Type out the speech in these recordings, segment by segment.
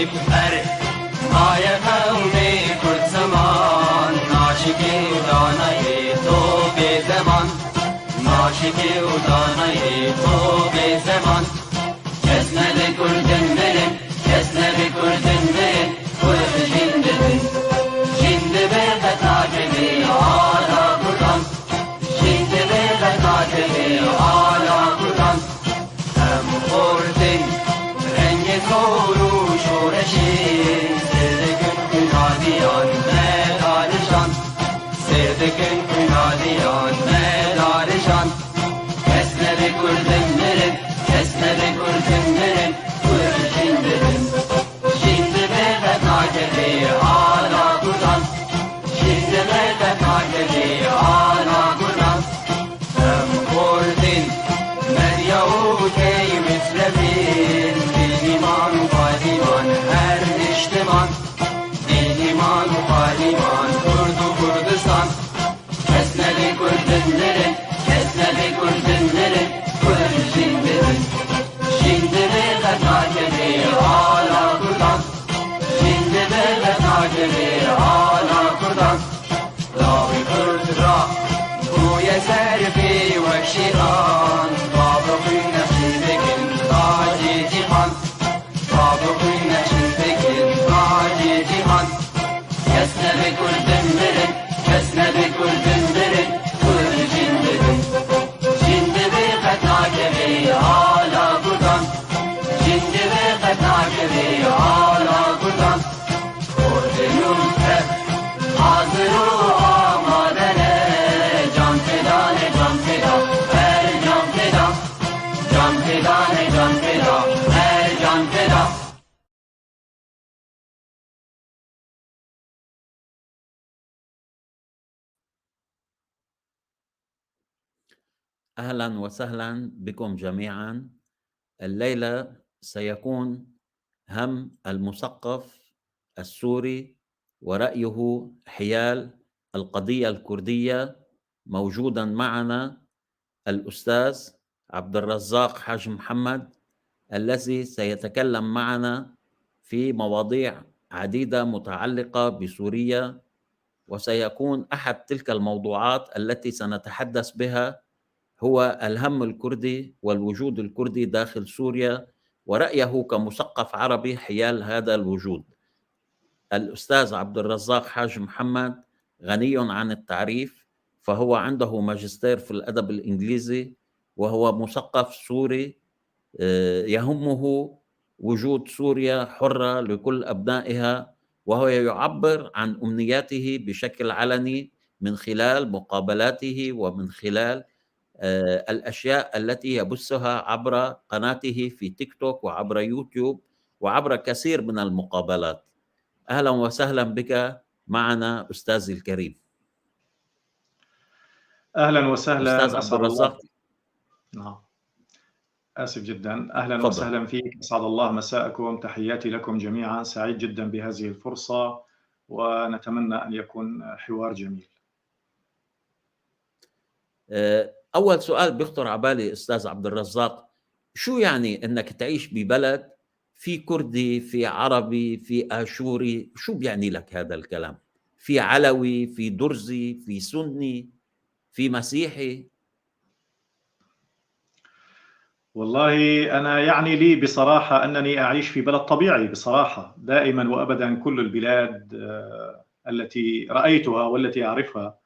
فرق مایه قومی کرد زمان ناشکی و دانه تو به زمان ناشکی و دانه تو به زمان کسنه کردن برن کسنه کردن برن کرد جنده بن جنده به قطعه آلا کردن جنده به قطعه آلا کردن هم خوردن رنگ کورو شورشی سردکن کنادیان مدارشان سردکن کنادیان مدارشان کسنه کردن برن کسنه کردن برن کرد جنده بن جنده به قطعه آلا کردن جنده به قطعه آلا کردن هم خوردن مریوتی مثل فیل دیلیمان و پادیمان هر اجتمان دیلیمان و پادیمان کرد و کردستان کسنه کردن برن کسنه کردن برن کرد جنده بن جنده به قطعه آلا کردن جنده به قطعه آلا کردن راوی کرد را بوی سرفی و شیران بابقی نفسی بکن تاجی جیهان بابقی نفسی بکن تاجی جیهان کسنه کردن برن کسنه کردن برن کرد جنده بن جنده به قطعه آلا کردن جنده به قطعه آلا کردن کرد نوزد حاضر و آمادنه جان فدان جان فدا هر جان فدا جان فدان جان فدا هر جان فدا أهلا وسهلا بكم جميعا. الليلة سيكون هم المثقف السوري ورأيه حيال القضية الكردية موجودا معنا الأستاذ عبد الرزاق حاج محمد الذي سيتكلم معنا في مواضيع عديدة متعلقة بسوريا، وسيكون أحد تلك الموضوعات التي سنتحدث بها هو الهم الكردي والوجود الكردي داخل سوريا ورأيه كمثقف عربي حيال هذا الوجود. الأستاذ عبد الرزاق حاج محمد غني عن التعريف، فهو عنده ماجستير في الأدب الإنجليزي، وهو مثقف سوري يهمه وجود سوريا حرة لكل أبنائها، وهو يعبر عن أمنياته بشكل علني من خلال مقابلاته ومن خلال الأشياء التي يبثها عبر قناته في تيك توك وعبر يوتيوب وعبر كثير من المقابلات. أهلا وسهلا بك معنا أستاذي الكريم. أهلا وسهلا. أستاذ عبد الرزاق. نعم آسف جدا. أهلا فضل. وسهلا فيك، أسعد الله مساءكم، تحياتي لكم جميعا، سعيد جدا بهذه الفرصة ونتمنى أن يكون حوار جميل. أول سؤال بيخطر على بالي أستاذ عبد الرزاق، شو يعني أنك تعيش ببلد في كردي في عربي في آشوري؟ شو بيعني لك هذا الكلام؟ في علوي في درزي في سني في مسيحي؟ والله أنا يعني لي بصراحة أنني أعيش في بلد طبيعي بصراحة. دائما وأبدا كل البلاد التي رأيتها والتي أعرفها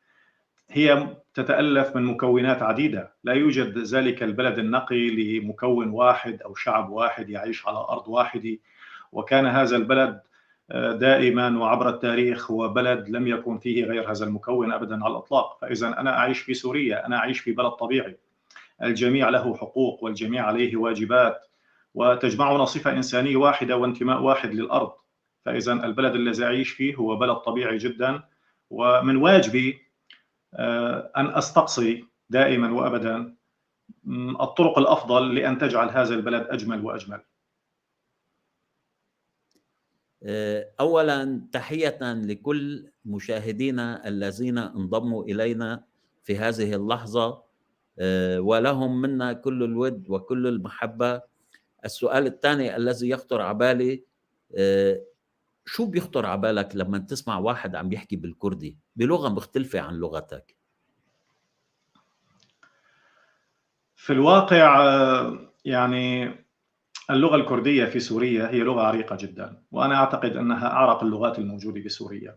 هي تتألف من مكونات عديدة، لا يوجد ذلك البلد النقي لمكون واحد أو شعب واحد يعيش على أرض واحدة. وكان هذا البلد دائما وعبر التاريخ هو بلد لم يكن فيه غير هذا المكون أبدا على الإطلاق. فإذا أنا أعيش في سوريا، أنا أعيش في بلد طبيعي، الجميع له حقوق والجميع عليه واجبات، وتجمعنا صفة إنسانية واحدة وانتماء واحد للأرض. فإذا البلد الذي أعيش فيه هو بلد طبيعي جدا، ومن واجبي أن أستقصي دائما وأبدا الطرق الأفضل لأن تجعل هذا البلد أجمل وأجمل. أولا تحية لكل مشاهدينا الذين انضموا إلينا في هذه اللحظة، ولهم منا كل الود وكل المحبة. السؤال الثاني الذي يخطر على بالي، شو بيخطر على بالك لما تسمع واحد عم يحكي بالكردي بلغة مختلفة عن لغتك؟ في الواقع يعني اللغة الكردية في سوريا هي لغة عريقة جدا، وأنا أعتقد أنها أعرق اللغات الموجودة بسوريا.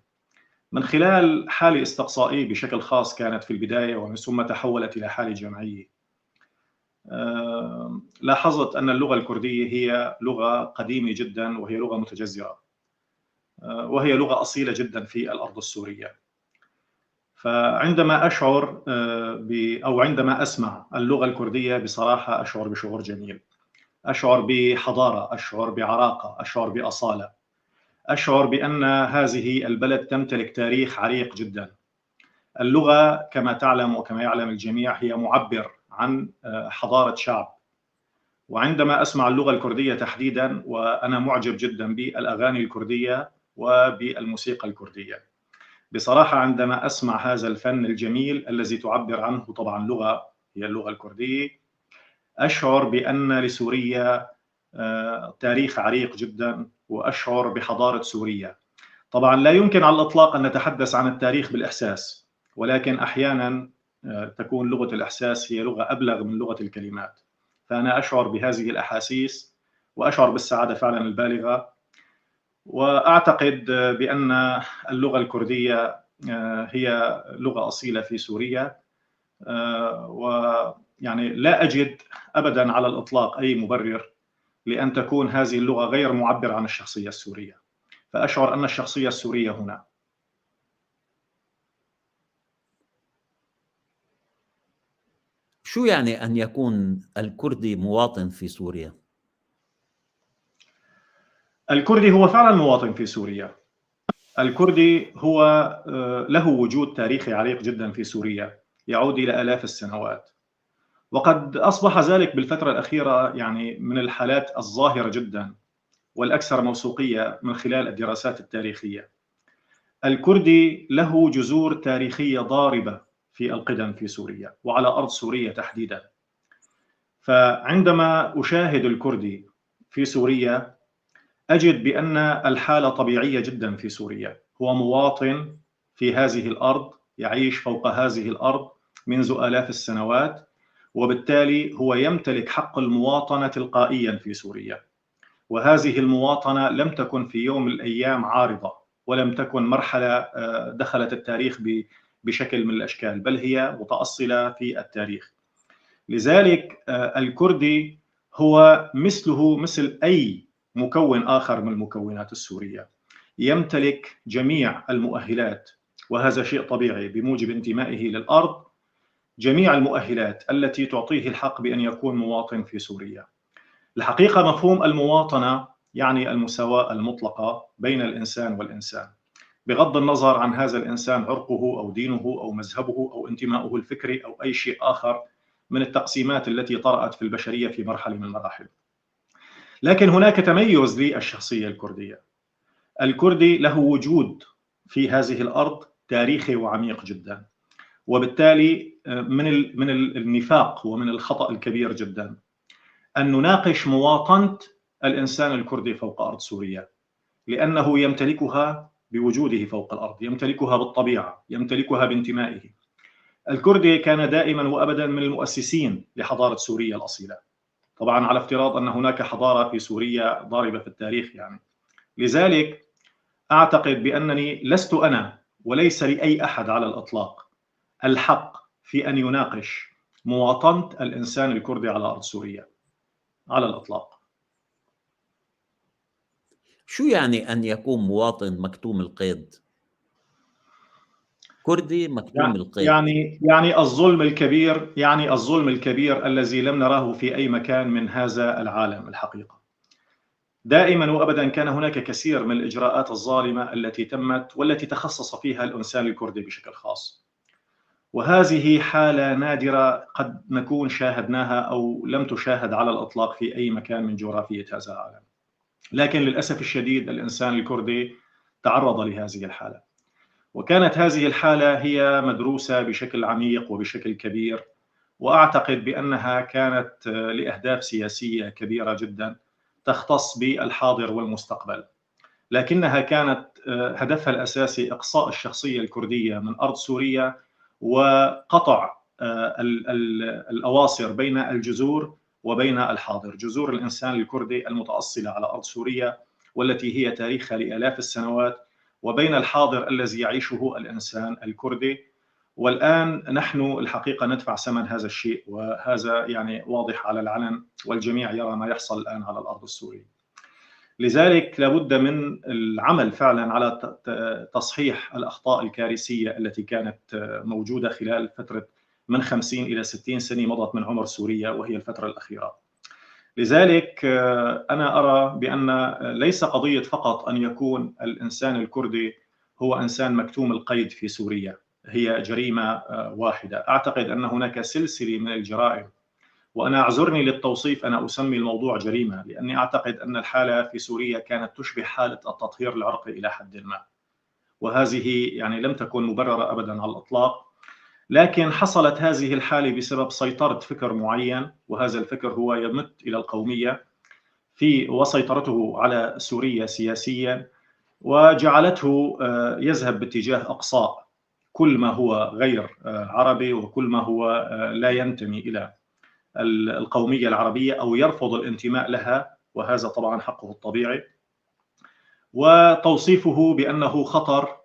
من خلال حالة استقصائية بشكل خاص كانت في البداية ومن ثم تحولت إلى حالة جماعية، لاحظت أن اللغة الكردية هي لغة قديمة جدا، وهي لغة متجذرة، وهي لغة أصيلة جدا في الأرض السورية. فعندما أشعر أو عندما أسمع اللغة الكردية بصراحة أشعر بشعور جميل، أشعر بحضارة، أشعر بعراقة، أشعر بأصالة، أشعر بأن هذه البلد تمتلك تاريخ عريق جدا. اللغة كما تعلم وكما يعلم الجميع هي معبر عن حضارة شعب، وعندما أسمع اللغة الكردية تحديدا وأنا معجب جدا بالأغاني الكردية وبالموسيقى الكردية. بصراحة عندما أسمع هذا الفن الجميل الذي تعبر عنه طبعا لغة هي اللغة الكردية، أشعر بأن لسوريا تاريخ عريق جدا، وأشعر بحضارة سوريا. طبعا لا يمكن على الإطلاق أن نتحدث عن التاريخ بالإحساس، ولكن أحيانا تكون لغة الإحساس هي لغة أبلغ من لغة الكلمات. فأنا أشعر بهذه الأحاسيس وأشعر بالسعادة فعلا البالغة، وأعتقد بأن اللغة الكردية هي لغة أصيلة في سوريا، ويعني لا أجد أبدا على الإطلاق أي مبرر لأن تكون هذه اللغة غير معبرة عن الشخصية السورية. فأشعر أن الشخصية السورية هنا. شو يعني أن يكون الكردي مواطن في سوريا؟ الكردي هو فعلا مواطن في سوريا. الكردي هو له وجود تاريخي عريق جدا في سوريا يعود إلى آلاف السنوات، وقد أصبح ذلك بالفترة الأخيرة يعني من الحالات الظاهرة جدا والأكثر موثوقية من خلال الدراسات التاريخية. الكردي له جذور تاريخية ضاربة في القدم في سوريا وعلى أرض سوريا تحديدا. فعندما أشاهد الكردي في سوريا أجد بأن الحالة طبيعية جدا في سوريا. هو مواطن في هذه الأرض، يعيش فوق هذه الأرض منذ آلاف السنوات، وبالتالي هو يمتلك حق المواطنة تلقائيا في سوريا. وهذه المواطنة لم تكن في يوم من الأيام عارضة، ولم تكن مرحلة دخلت التاريخ بشكل من الأشكال، بل هي متأصلة في التاريخ. لذلك الكردي هو مثله مثل أي مكون آخر من المكونات السورية، يمتلك جميع المؤهلات، وهذا شيء طبيعي بموجب انتمائه للأرض، جميع المؤهلات التي تعطيه الحق بأن يكون مواطن في سوريا. الحقيقة مفهوم المواطنة يعني المساواة المطلقة بين الإنسان والإنسان، بغض النظر عن هذا الإنسان عرقه أو دينه أو مذهبه أو انتمائه الفكري أو أي شيء آخر من التقسيمات التي طرأت في البشرية في مرحلة من المراحل. لكن هناك تميز للشخصية الكردية. الكردي له وجود في هذه الأرض تاريخي وعميق جدا، وبالتالي من النفاق ومن الخطأ الكبير جدا أن نناقش مواطنة الإنسان الكردي فوق أرض سوريا، لأنه يمتلكها بوجوده فوق الأرض، يمتلكها بالطبيعة، يمتلكها بانتمائه. الكردي كان دائما وأبدا من المؤسسين لحضارة سوريا الأصيلة، طبعا على افتراض أن هناك حضارة في سوريا ضاربة في التاريخ يعني. لذلك أعتقد بأنني لست أنا وليس لأي أحد على الإطلاق الحق في أن يناقش مواطنة الإنسان الكردي على أرض سوريا على الإطلاق. شو يعني أن يكون مواطن مكتوم القيد؟ كردي مكتوم القيد. يعني الظلم الكبير الذي لم نراه في أي مكان من هذا العالم. الحقيقة دائما وأبدا كان هناك كثير من الإجراءات الظالمة التي تمت والتي تخصص فيها الإنسان الكردي بشكل خاص، وهذه حالة نادرة قد نكون شاهدناها أو لم تشاهد على الإطلاق في أي مكان من جغرافية هذا العالم. لكن للأسف الشديد الإنسان الكردي تعرض لهذه الحالة، وكانت هذه الحالة هي مدروسة بشكل عميق وبشكل كبير، وأعتقد بأنها كانت لأهداف سياسية كبيرة جدا تختص بالحاضر والمستقبل. لكنها كانت هدفها الأساسي إقصاء الشخصية الكردية من أرض سوريا وقطع الأواصر بين الجذور وبين الحاضر، جذور الإنسان الكردي المتأصلة على أرض سوريا والتي هي تاريخها لآلاف السنوات، وبين الحاضر الذي يعيشه الإنسان الكردي. والآن نحن الحقيقة ندفع ثمن هذا الشيء، وهذا يعني واضح على العلن والجميع يرى ما يحصل الآن على الأرض السورية. لذلك لابد من العمل فعلا على تصحيح الأخطاء الكارثية التي كانت موجودة خلال فترة من 50 إلى 60 سنة مضت من عمر سوريا، وهي الفترة الأخيرة. لذلك أنا أرى بأن ليس قضية فقط أن يكون الإنسان الكردي هو إنسان مكتوم القيد في سوريا، هي جريمة واحدة. أعتقد أن هناك سلسلة من الجرائم، وأنا أعذرني للتوصيف، أنا أسمي الموضوع جريمة لأني أعتقد أن الحالة في سوريا كانت تشبه حالة التطهير العرقي إلى حد ما، وهذه يعني لم تكن مبررة أبدا على الإطلاق، لكن حصلت هذه الحالة بسبب سيطرة فكر معين، وهذا الفكر هو يمت إلى القومية وسيطرته على سوريا سياسيا، وجعلته يذهب باتجاه أقصاء كل ما هو غير عربي وكل ما هو لا ينتمي إلى القومية العربية أو يرفض الانتماء لها، وهذا طبعا حقه الطبيعي، وتوصيفه بأنه خطر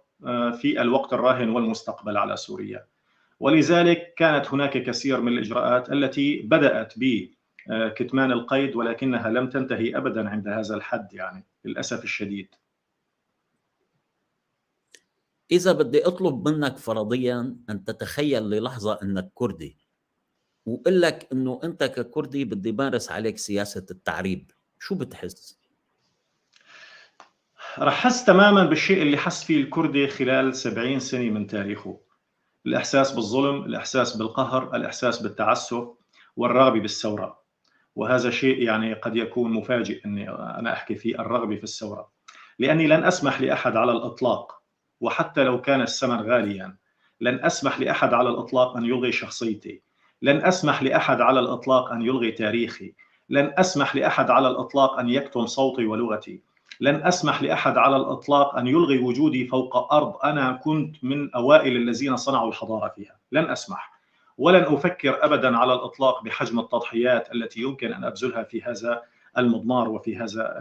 في الوقت الراهن والمستقبل على سوريا. ولذلك كانت هناك كثير من الإجراءات التي بدأت بكتمان القيد، ولكنها لم تنتهي أبدا عند هذا الحد، يعني للأسف الشديد. إذا بدي أطلب منك فرضيا أن تتخيل للحظة أنك كردي، وقل لك أنه أنت ككردي بدي مارس عليك سياسة التعريب، شو بتحس؟ رح حس تماما بالشيء اللي حس فيه الكردي خلال 70 سنة من تاريخه: الإحساس بالظلم، الإحساس بالقهر، الإحساس بالتعسف، والرغبة بالثورة. وهذا شيء يعني قد يكون مفاجئ أني أنا أحكي فيه، الرغبة في الثورة، لأني لن أسمح لأحد على الإطلاق، وحتى لو كان الثمن غاليا، لن أسمح لأحد على الإطلاق أن يلغي شخصيتي، لن أسمح لأحد على الإطلاق أن يلغي تاريخي، لن أسمح لأحد على الإطلاق أن يكتم صوتي ولغتي، لن أسمح لأحد على الإطلاق أن يلغي وجودي فوق أرض أنا كنت من أوائل الذين صنعوا الحضارة فيها. لن أسمح، ولن أفكر أبدا على الإطلاق بحجم التضحيات التي يمكن أن أبذلها في هذا المضمار وفي هذا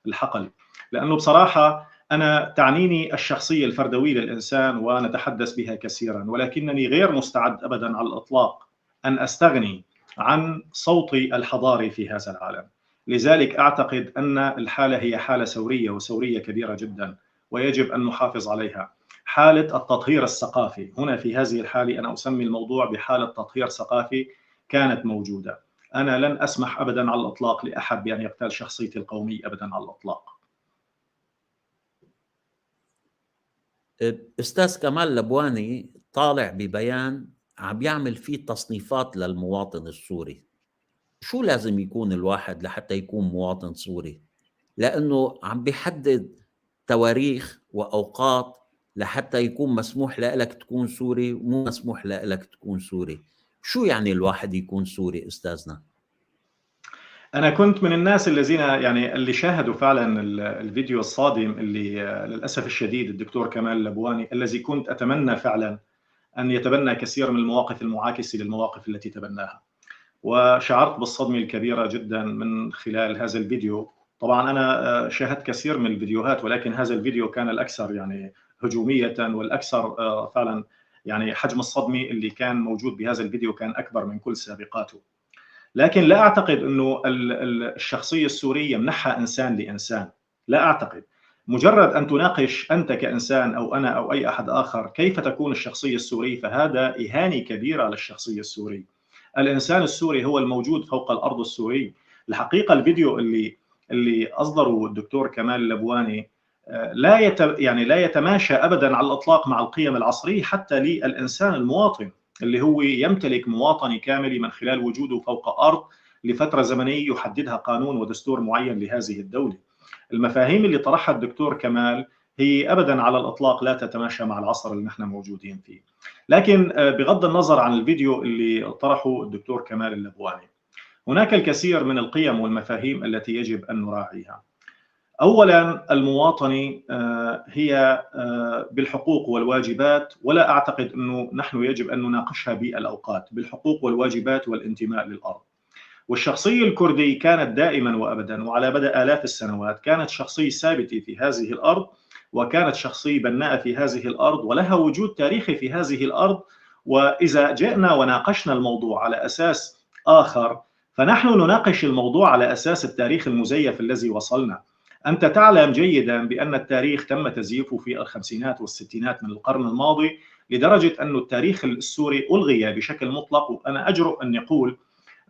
الحقل، لأنه بصراحة أنا تعنيني الشخصية الفردوية للإنسان ونتحدث بها كثيرا، ولكنني غير مستعد أبدا على الإطلاق أن أستغني عن صوتي الحضاري في هذا العالم. لذلك أعتقد أن الحالة هي حالة ثورية، وثورية كبيرة جدا، ويجب أن نحافظ عليها. حالة التطهير الثقافي هنا في هذه الحالة، أنا أسمي الموضوع بحالة تطهير ثقافي، كانت موجودة. أنا لن أسمح أبدا على الإطلاق لأحد بأن يقتل شخصيتي القومية أبدا على الإطلاق. أستاذ كمال لبواني طالع ببيان عم يعمل فيه تصنيفات للمواطن السوري. شو لازم يكون الواحد لحتى يكون مواطن سوري؟ لأنه عم بيحدد تواريخ وأوقات لحتى يكون مسموح لك تكون سوري ومو مسموح لك تكون سوري. شو يعني الواحد يكون سوري أستاذنا؟ أنا كنت من الناس الذين يعني اللي شاهدوا فعلا الفيديو الصادم اللي للأسف الشديد الدكتور كمال لبواني، الذي كنت أتمنى فعلا أن يتبنى كثير من المواقف المعاكسة للمواقف التي تبناها، وشعرت بالصدمة الكبيرة جدا من خلال هذا الفيديو. طبعا أنا شاهدت كثير من الفيديوهات، ولكن هذا الفيديو كان الأكثر يعني هجومية، والأكثر فعلا يعني حجم الصدمة اللي كان موجود بهذا الفيديو كان أكبر من كل سابقاته. لكن لا أعتقد أنه الشخصية السورية منحها إنسان لإنسان، لا أعتقد. مجرد أن تناقش أنت كإنسان أو أنا أو أي أحد آخر كيف تكون الشخصية السورية، فهذا إهانة كبيرة للشخصية السورية. الإنسان السوري هو الموجود فوق الأرض السوري. الحقيقة الفيديو اللي أصدره الدكتور كمال لبواني لا يتماشى أبدا على الإطلاق مع القيم العصرية حتى للإنسان المواطن، اللي هو يمتلك مواطنة كاملة من خلال وجوده فوق أرض لفترة زمنية يحددها قانون ودستور معين لهذه الدولة. المفاهيم اللي طرحها الدكتور كمال هي أبدا على الإطلاق لا تتماشى مع العصر اللي نحن موجودين فيه. لكن بغض النظر عن الفيديو اللي طرحه الدكتور كمال اللبواني، هناك الكثير من القيم والمفاهيم التي يجب أن نراعيها. أولا المواطنة هي بالحقوق والواجبات، ولا أعتقد أنه نحن يجب أن نناقشها بالأوقات، بالحقوق والواجبات والانتماء للأرض. والشخصية الكردية كانت دائما وأبدا وعلى مدى آلاف السنوات كانت شخصية ثابتة في هذه الأرض، وكانت شخصية بناءة في هذه الأرض، ولها وجود تاريخي في هذه الأرض. وإذا جئنا وناقشنا الموضوع على أساس آخر، فنحن نناقش الموضوع على أساس التاريخ المزيف الذي وصلنا. أنت تعلم جيدا بأن التاريخ تم تزييفه في الخمسينات والستينات من القرن الماضي، لدرجة أن التاريخ السوري ألغي بشكل مطلق. وأنا أجرؤ أن يقول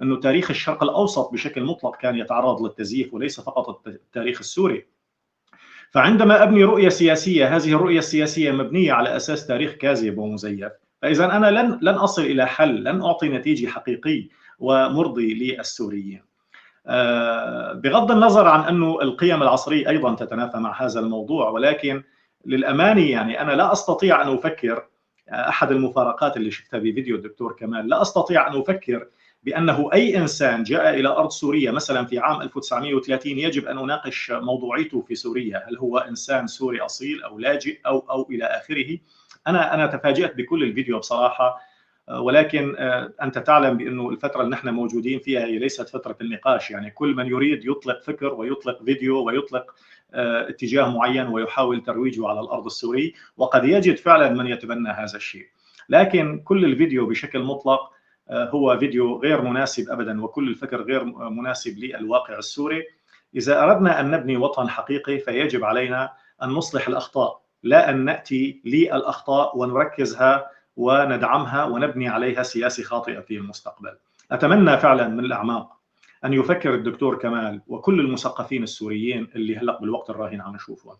أنه تاريخ الشرق الأوسط بشكل مطلق كان يتعرض للتزييف وليس فقط التاريخ السوري. فعندما أبني رؤية سياسية، هذه الرؤية السياسية مبنية على أساس تاريخ كاذب ومزيف، فإذا أنا لن أصل إلى حل، لن أعطي نتيجة حقيقي ومرضي للسوريين. بغض النظر عن أنه القيم العصرية أيضا تتنافى مع هذا الموضوع، ولكن للأمانة يعني أنا لا أستطيع أن أفكر، أحد المفارقات اللي شفتها بفيديو الدكتور كمال، لا أستطيع أن أفكر بأنه أي إنسان جاء إلى أرض سوريا مثلا في عام 1930 يجب أن أناقش موضوعيته في سوريا، هل هو إنسان سوري أصيل أو لاجئ أو إلى آخره. أنا تفاجأت بكل الفيديو بصراحة، ولكن أنت تعلم بأنه الفترة اللي نحن موجودين فيها هي ليست فترة النقاش، يعني كل من يريد يطلق فكر ويطلق فيديو ويطلق اتجاه معين ويحاول ترويجه على الأرض السوري، وقد يجد فعلا من يتبنى هذا الشيء. لكن كل الفيديو بشكل مطلق هو فيديو غير مناسب أبدا، وكل الفكر غير مناسب للواقع السوري. إذا أردنا أن نبني وطن حقيقي فيجب علينا أن نصلح الأخطاء، لا أن نأتي للأخطاء ونركزها وندعمها ونبني عليها سياسة خاطئة في المستقبل. أتمنى فعلا من الأعماق أن يفكر الدكتور كمال وكل المثقفين السوريين اللي هلأ بالوقت الراهن عم نشوفهم،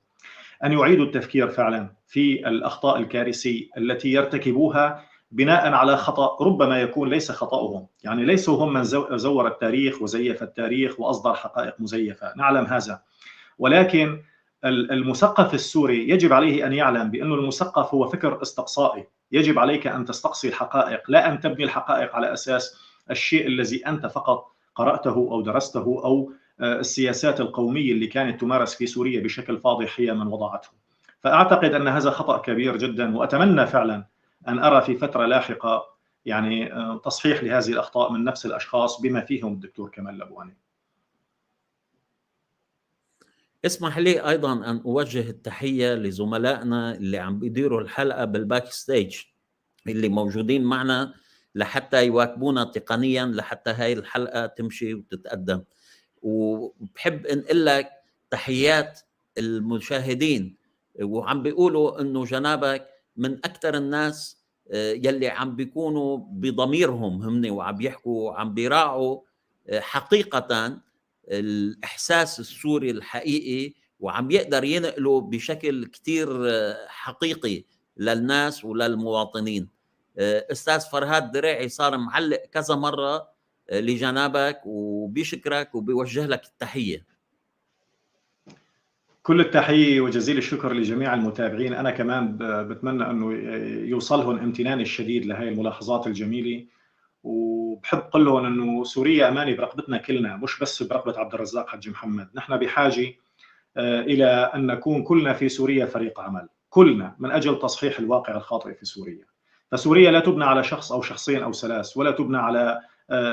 أن يعيدوا التفكير فعلا في الأخطاء الكارثية التي يرتكبوها بناء على خطأ ربما يكون ليس خطأهم، يعني ليسوا هم من زور التاريخ وزيف التاريخ وأصدر حقائق مزيفة، نعلم هذا. ولكن المثقف السوري يجب عليه أن يعلم بأن المثقف هو فكر استقصائي، يجب عليك أن تستقصي الحقائق، لا أن تبني الحقائق على أساس الشيء الذي أنت فقط قرأته أو درسته، أو السياسات القومية اللي كانت تمارس في سوريا بشكل فاضح هي من وضعته. فأعتقد أن هذا خطأ كبير جدا، وأتمنى فعلا أن أرى في فترة لاحقة يعني تصحيح لهذه الأخطاء من نفس الأشخاص بما فيهم الدكتور كمال لبواني. اسمح لي أيضا أن أوجه التحية لزملائنا اللي عم بيديروا الحلقة بالباك ستيج اللي موجودين معنا لحتى يواكبونا تقنيا لحتى هاي الحلقة تمشي وتتقدم. وبحب انقل لك تحيات المشاهدين، وعم بيقولوا انه جنابك من اكثر الناس يلي عم بيكونوا بضميرهم هم وعم يحكوا وعم بيراعوا حقيقة الإحساس السوري الحقيقي، وعم يقدر ينقله بشكل كتير حقيقي للناس وللمواطنين. أستاذ فرهاد دريعي صار معلق كذا مرة لجنابك وبيشكرك وبيوجه لك التحية. كل التحية وجزيل الشكر لجميع المتابعين. أنا كمان بتمنى أنه يوصلهم امتناني الشديد لهي الملاحظات الجميلة، وبحب قل لهم أنه سوريا أماني برقبتنا كلنا، مش بس برقبة عبد الرزاق حج محمد. نحن بحاجة إلى أن نكون كلنا في سوريا فريق عمل، كلنا من أجل تصحيح الواقع الخاطئ في سوريا. فسوريا لا تبنى على شخص أو شخصين أو ثلاث، ولا تبنى على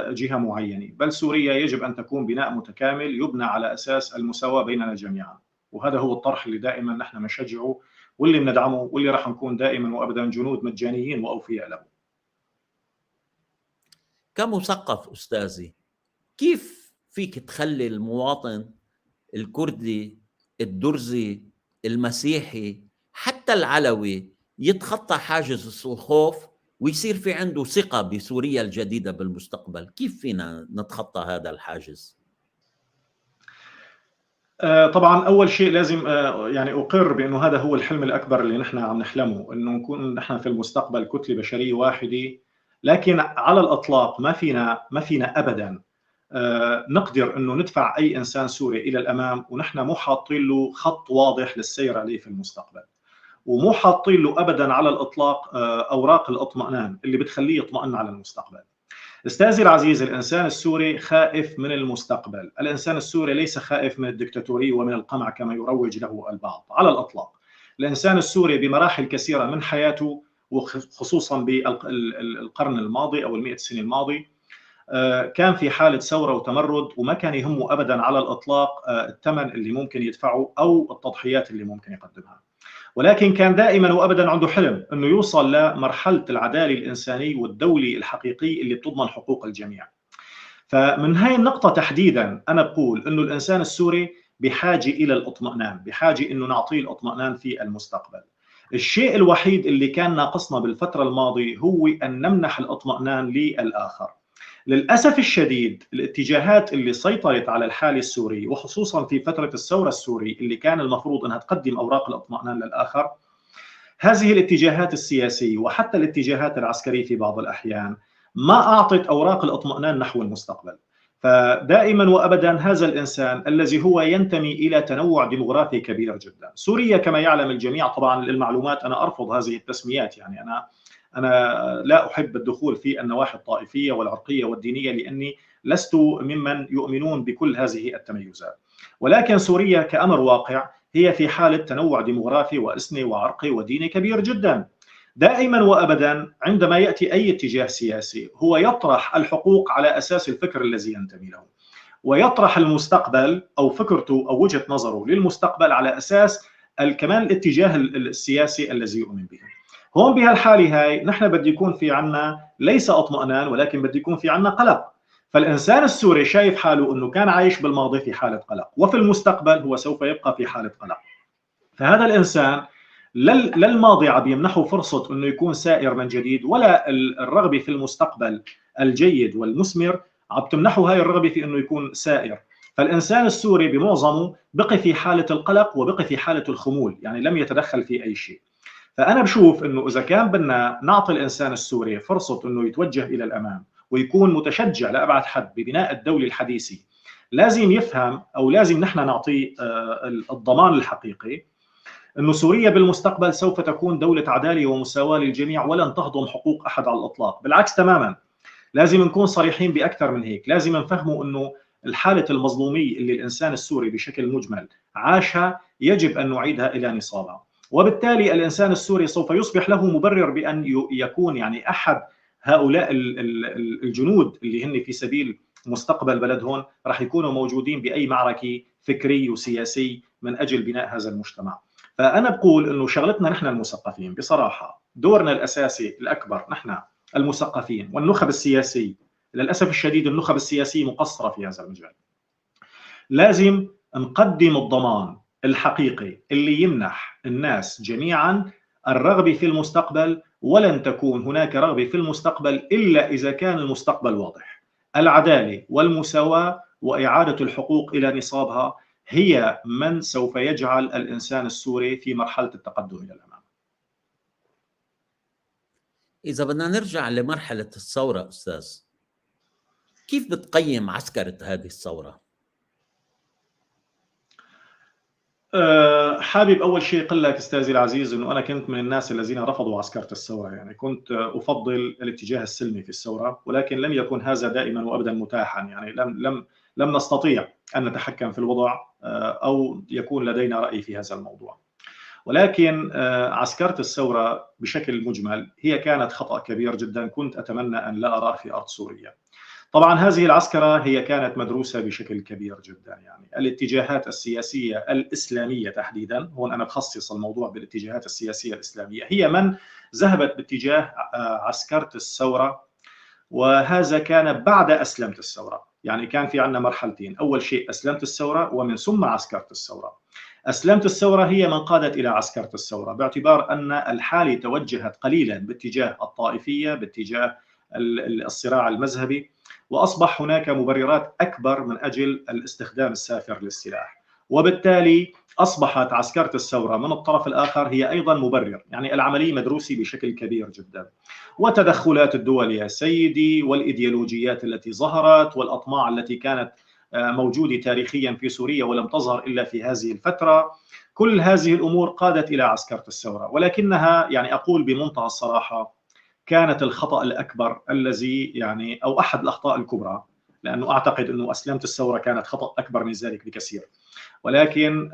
جهة معينة، بل سوريا يجب أن تكون بناء متكامل يبنى على أساس المساواة بيننا جميعا. وهذا هو الطرح اللي دائما نحن بنشجعه واللي بندعمه، واللي راح نكون دائما وأبدا جنود مجانيين وأوفياء له. كمثقف أستاذي، كيف فيك تخلي المواطن الكردي، الدرزي، المسيحي، حتى العلوي يتخطى حاجز الخوف ويصير في عنده ثقة بسوريا الجديدة بالمستقبل؟ كيف فينا نتخطى هذا الحاجز؟ طبعا أول شيء لازم يعني أقر بأنه هذا هو الحلم الأكبر اللي نحن عم نحلمه، أنه نكون نحن في المستقبل كتلة بشرية واحدة. لكن على الإطلاق ما فينا أبدا نقدر أنه ندفع أي إنسان سوري إلى الأمام ونحن مو حاطين له خط واضح للسير عليه في المستقبل، ومو حاطين له أبدا على الإطلاق أوراق الاطمئنان اللي بتخليه يطمئن على المستقبل. أستاذي العزيز، الإنسان السوري خائف من المستقبل. الإنسان السوري ليس خائف من الدكتاتورية ومن القمع كما يروج له البعض على الأطلاق. الإنسان السوري بمراحل كثيرة من حياته، وخصوصا بالقرن الماضي أو 100 سنة الماضي، كان في حالة ثورة وتمرد، وما كان يهمه أبدا على الإطلاق الثمن اللي ممكن يدفعه أو التضحيات اللي ممكن يقدمها، ولكن كان دائما وأبدا عنده حلم أنه يوصل لمرحلة العدالة الإنساني والدولي الحقيقي اللي بتضمن حقوق الجميع. فمن هاي النقطة تحديدا أنا بقول أنه الإنسان السوري بحاجة إلى الاطمئنان، بحاجة أنه نعطيه الاطمئنان في المستقبل. الشيء الوحيد اللي كان ناقصنا بالفترة الماضية هو أن نمنح الاطمئنان للآخر. للأسف الشديد الاتجاهات اللي سيطرت على الحالة السورية، وخصوصا في فترة الثورة السورية اللي كان المفروض أنها تقدم أوراق الاطمئنان للآخر، هذه الاتجاهات السياسية وحتى الاتجاهات العسكرية في بعض الأحيان ما أعطت أوراق الاطمئنان نحو المستقبل. فدائما وأبدا هذا الإنسان الذي هو ينتمي إلى تنوع ديموغرافي كبير جدا. سوريا كما يعلم الجميع، طبعا للمعلومات أنا أرفض هذه التسميات، يعني أنا لا أحب الدخول في النواحي الطائفية والعرقية والدينية لأني لست ممن يؤمنون بكل هذه التميزات، ولكن سوريا كأمر واقع هي في حالة تنوع ديموغرافي وإثني وعرقي وديني كبير جدا. دائما وأبدا عندما يأتي أي اتجاه سياسي هو يطرح الحقوق على أساس الفكر الذي ينتمي له، ويطرح المستقبل أو فكرته أو وجهة نظره للمستقبل على أساس كمان الاتجاه السياسي الذي يؤمن به. هون بهالحالة هاي نحن بدي يكون في عنا ليس اطمئنان، ولكن بدي يكون في عنا قلق. فالإنسان السوري شايف حاله أنه كان عايش بالماضي في حالة قلق، وفي المستقبل هو سوف يبقى في حالة قلق. فهذا الإنسان للماضي عم يمنحه فرصة أنه يكون سائر من جديد، ولا الرغبة في المستقبل الجيد والمثمر عم تمنحه هاي الرغبة في أنه يكون سائر. فالإنسان السوري بمعظمه بقي في حالة القلق وبقي في حالة الخمول، يعني لم يتدخل في أي شيء. فأنا بشوف أنه إذا كان بدنا نعطي الإنسان السوري فرصة أنه يتوجه إلى الأمام ويكون متشجع لأبعد حد ببناء الدولة الحديثي، لازم يفهم أو لازم نحن نعطيه الضمان الحقيقي أنه سوريا بالمستقبل سوف تكون دولة عدالة ومساواة للجميع ولن تهضم حقوق أحد على الإطلاق، بالعكس تماما. لازم نكون صريحين بأكثر من هيك، لازم نفهموا أنه الحالة المظلومية اللي الإنسان السوري بشكل مجمل عاشها يجب أن نعيدها إلى نصابها، وبالتالي الإنسان السوري سوف يصبح له مبرر بأن يكون يعني أحد هؤلاء الجنود اللي هن في سبيل مستقبل بلدهم راح يكونوا موجودين بأي معركة فكري وسياسي من أجل بناء هذا المجتمع. فأنا بقول إنه شغلتنا نحن المثقفين بصراحة، دورنا الأساسي الأكبر نحن المثقفين والنخب السياسية، للأسف الشديد النخب السياسية مقصرة في هذا المجال. لازم نقدم الضمان الحقيقي اللي يمنح الناس جميعا الرغبة في المستقبل، ولن تكون هناك رغبة في المستقبل إلا إذا كان المستقبل واضح. العدالة والمساواة وإعادة الحقوق إلى نصابها هي من سوف يجعل الإنسان السوري في مرحلة التقدم إلى الأمام. إذا بدنا نرجع لمرحلة الثورة أستاذ، كيف بتقيم عسكرة هذه الثورة؟ حابب أول شيء أقول لك أستاذي العزيز أنه أنا كنت من الناس الذين رفضوا عسكرة الثورة، يعني كنت أفضل الاتجاه السلمي في الثورة، ولكن لم يكن هذا دائما وأبدا متاحا، يعني لم نستطيع أن نتحكم في الوضع أو يكون لدينا رأي في هذا الموضوع. ولكن عسكرة الثورة بشكل مجمل هي كانت خطأ كبير جدا كنت أتمنى أن لا أراه في أرض سوريا. طبعا هذه العسكرة هي كانت مدروسة بشكل كبير جدا، يعني الاتجاهات السياسية الإسلامية تحديدا، هون أنا بخصص الموضوع بالاتجاهات السياسية الإسلامية، هي من ذهبت باتجاه عسكرة الثورة، وهذا كان بعد أسلمة الثورة. يعني كان في عندنا مرحلتين، أول شيء أسلمة الثورة ومن ثم عسكرة الثورة. أسلمة الثورة هي من قادت إلى عسكرة الثورة، باعتبار أن الحالة توجهت قليلا باتجاه الطائفية، باتجاه الصراع المذهبي، وأصبح هناك مبررات أكبر من أجل الاستخدام السافر للسلاح، وبالتالي أصبحت عسكرة الثورة من الطرف الآخر هي أيضا مبرر. يعني العملية مدروسة بشكل كبير جدا، وتدخلات الدول يا سيدي والإيديولوجيات التي ظهرت والأطماع التي كانت موجودة تاريخيا في سوريا ولم تظهر إلا في هذه الفترة، كل هذه الأمور قادت إلى عسكرة الثورة. ولكنها يعني أقول بمنتهى الصراحة كانت الخطأ الأكبر الذي يعني أو أحد الأخطاء الكبرى، لأنه أعتقد أنه أسلمة الثورة كانت خطأ أكبر من ذلك بكثير، ولكن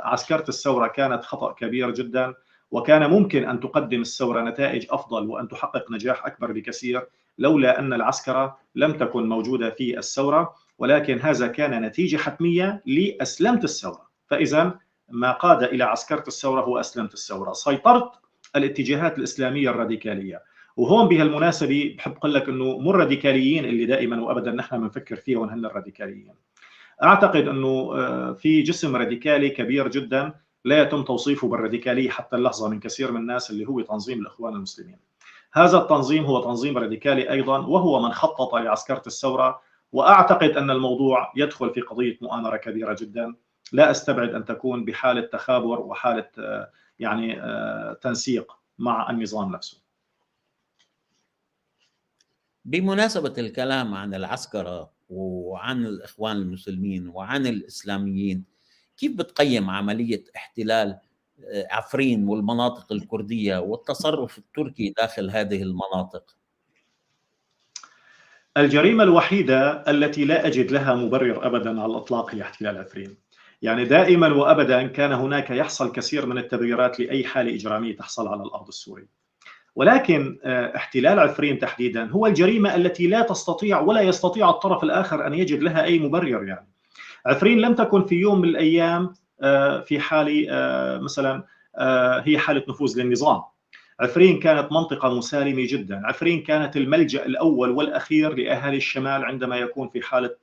عسكرة الثورة كانت خطأ كبير جدا، وكان ممكن أن تقدم الثورة نتائج أفضل وأن تحقق نجاح أكبر بكثير لولا أن العسكرة لم تكن موجودة في الثورة، ولكن هذا كان نتيجة حتمية لأسلمة الثورة. فإذا ما قاد إلى عسكرة الثورة هو أسلمة الثورة، سيطرت الاتجاهات الإسلامية الراديكالية. وهون بهالمناسبة بحب أقول لك أنه مو الراديكاليين اللي دائما وأبدا نحن بنفكر فيهم هن الراديكاليين. أعتقد أنه في جسم راديكالي كبير جدا لا يتم توصيفه بالراديكالية حتى اللحظة من كثير من الناس، اللي هو تنظيم الإخوان المسلمين. هذا التنظيم هو تنظيم راديكالي أيضا، وهو من خطط لعسكرة الثورة، وأعتقد أن الموضوع يدخل في قضية مؤامرة كبيرة جدا لا أستبعد أن تكون بحالة تخابر وحالة يعني تنسيق مع النظام نفسه. بمناسبة الكلام عن العسكرة وعن الإخوان المسلمين وعن الإسلاميين، كيف بتقيم عملية احتلال عفرين والمناطق الكردية والتصرف التركي داخل هذه المناطق؟ الجريمة الوحيدة التي لا أجد لها مبرر أبدا على الإطلاق هي احتلال عفرين. يعني دائما وأبدا كان هناك يحصل كثير من التبريرات لأي حالة إجرامية تحصل على الأرض السوري، ولكن احتلال عفرين تحديدا هو الجريمة التي لا تستطيع ولا يستطيع الطرف الآخر أن يجد لها أي مبرر. يعني عفرين لم تكن في يوم من الأيام في حالة مثلا هي حالة نفوذ للنظام. عفرين كانت منطقة مسالمة جدا، عفرين كانت الملجأ الأول والأخير لأهالي الشمال عندما يكون في حالة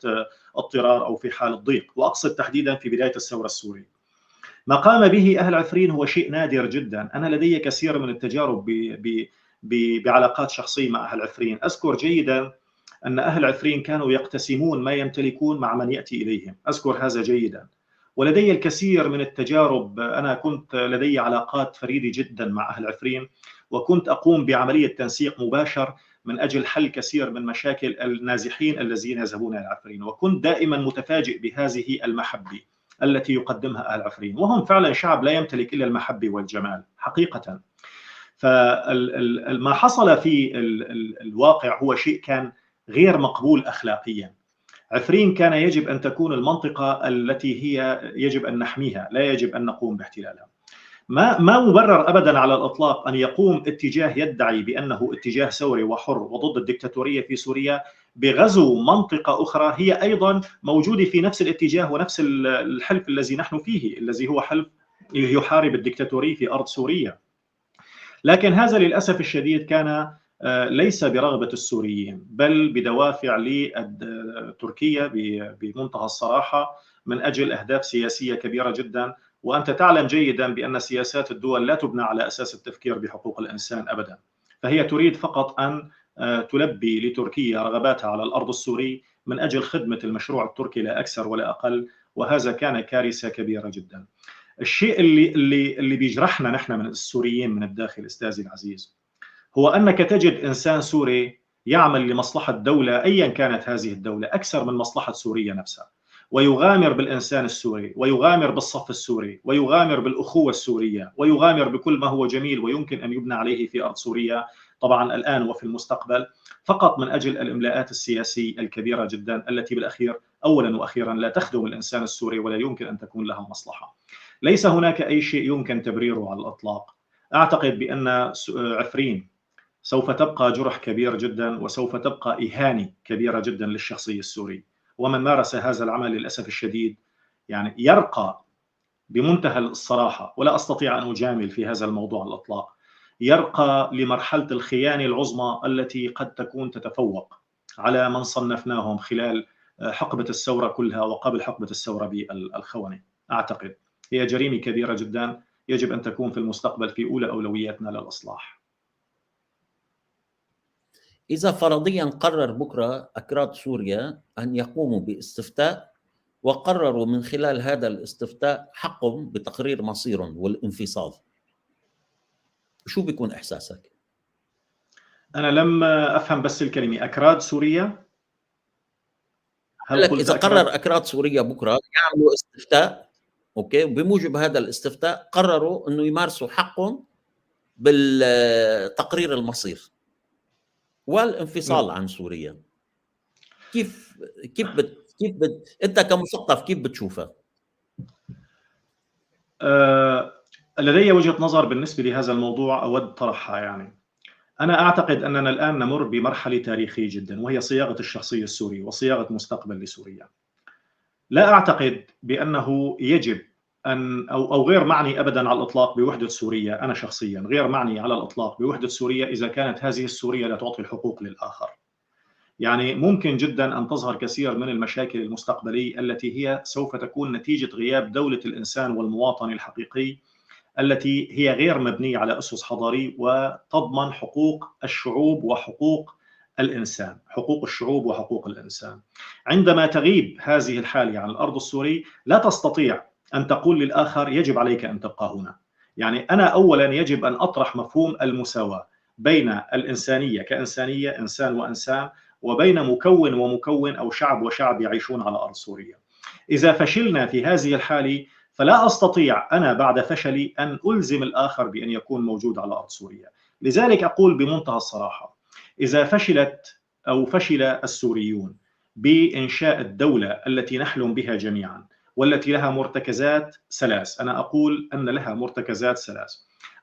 اضطرار أو في حالة ضيق، وأقصد تحديدا في بداية الثورة السورية. ما قام به أهل عفرين هو شيء نادر جدا. أنا لدي كثير من التجارب بعلاقات شخصية مع أهل عفرين. أذكر جيدا أن أهل عفرين كانوا يقتسمون ما يمتلكون مع من يأتي إليهم، أذكر هذا جيدا. ولدي الكثير من التجارب، أنا كنت لدي علاقات فريدة جدا مع أهل عفرين، وكنت أقوم بعملية تنسيق مباشر من أجل حل كثير من مشاكل النازحين الذين يذهبون إلى عفرين، وكنت دائما متفاجئ بهذه المحبة التي يقدمها أهل عفرين، وهم فعلا شعب لا يمتلك إلا المحبة والجمال حقيقة. فما حصل في الواقع هو شيء كان غير مقبول أخلاقيا. عفرين كان يجب أن تكون المنطقة التي هي يجب أن نحميها، لا يجب أن نقوم باحتلالها. ما مبرر أبدا على الإطلاق أن يقوم اتجاه يدعي بأنه اتجاه ثوري وحر وضد الدكتاتورية في سوريا بغزو منطقة أخرى هي أيضا موجودة في نفس الاتجاه ونفس الحلف الذي نحن فيه، الذي هو حلف يحارب الدكتاتورية في أرض سوريا. لكن هذا للأسف الشديد كان ليس برغبة السوريين، بل بدوافع لتركيا بمنتهى الصراحة من أجل أهداف سياسية كبيرة جدا. وأنت تعلم جيدا بأن سياسات الدول لا تبنى على أساس التفكير بحقوق الإنسان أبدا، فهي تريد فقط أن تلبي لتركيا رغباتها على الأرض السوري من أجل خدمة المشروع التركي لا أكثر ولا أقل، وهذا كان كارثة كبيرة جدا. الشيء اللي بيجرحنا نحن من السوريين من الداخل أستاذي العزيز هو أنك تجد إنسان سوري يعمل لمصلحة دولة أيا كانت هذه الدولة أكثر من مصلحة سوريا نفسها، ويغامر بالإنسان السوري، ويغامر بالصف السوري، ويغامر بالأخوة السورية، ويغامر بكل ما هو جميل ويمكن أن يبنى عليه في أرض سوريا طبعا الآن وفي المستقبل، فقط من أجل الإملاءات السياسية الكبيرة جدا التي بالأخير أولا وأخيرا لا تخدم الإنسان السوري ولا يمكن أن تكون لها مصلحة. ليس هناك أي شيء يمكن تبريره على الإطلاق. أعتقد بأن عفرين سوف تبقى جرح كبير جدا، وسوف تبقى إهانة كبيرة جدا للشخصية السورية، ومن مارس هذا العمل للأسف الشديد يعني يرقى بمنتهى الصراحة، ولا أستطيع أن أجامل في هذا الموضوع على الإطلاق، يرقى لمرحلة الخيانة العظمى التي قد تكون تتفوق على من صنفناهم خلال حقبة الثورة كلها وقبل حقبة الثورة بالخونة. أعتقد هي جريمة كبيرة جدا يجب أن تكون في المستقبل في أولى أولوياتنا للإصلاح. إذا فرضيا قرر بكرة أكراد سوريا أن يقوموا باستفتاء، وقرروا من خلال هذا الاستفتاء حقهم بتقرير مصيرهم والانفصال، شو بيكون إحساسك؟ أنا لم أفهم بس الكلمة أكراد سوريا. هل إذا قرر أكراد سوريا بكرة يعملوا استفتاء، أوكي، وبموجب هذا الاستفتاء قرروا أنه يمارسوا حقهم بالتقرير المصير، والانفصال عن سوريا. كيف انت كمثقف كيف بتشوفها؟ لدي وجهة نظر بالنسبة لهذا الموضوع أود طرحها. يعني أنا أعتقد أننا الآن نمر بمرحلة تاريخية جدا، وهي صياغة الشخصية السورية وصياغة مستقبل لسوريا. لا أعتقد بأنه يجب أن أو غير معني أبدا على الإطلاق بوحدة سوريا. أنا شخصيا غير معني على الإطلاق بوحدة سوريا إذا كانت هذه السورية لا تعطي الحقوق للآخر. يعني ممكن جدا أن تظهر كثير من المشاكل المستقبلية التي هي سوف تكون نتيجة غياب دولة الإنسان والمواطن الحقيقي، التي هي غير مبنية على أسس حضارية وتضمن حقوق الشعوب وحقوق الإنسان، حقوق الشعوب وحقوق الإنسان. عندما تغيب هذه الحالة عن الأرض السوري لا تستطيع أن تقول للآخر يجب عليك أن تبقى هنا. يعني أنا أولا يجب أن أطرح مفهوم المساواة بين الإنسانية كإنسانية، إنسان وإنسان، وبين مكون ومكون أو شعب وشعب يعيشون على أرض سوريا. إذا فشلنا في هذه الحالة فلا أستطيع أنا بعد فشلي أن ألزم الآخر بأن يكون موجود على أرض سوريا. لذلك أقول بمنتهى الصراحة، إذا فشلت أو فشل السوريون بإنشاء الدولة التي نحلم بها جميعا والتي لها مرتكزات ثلاث، أنا أقول أن لها مرتكزات ثلاث.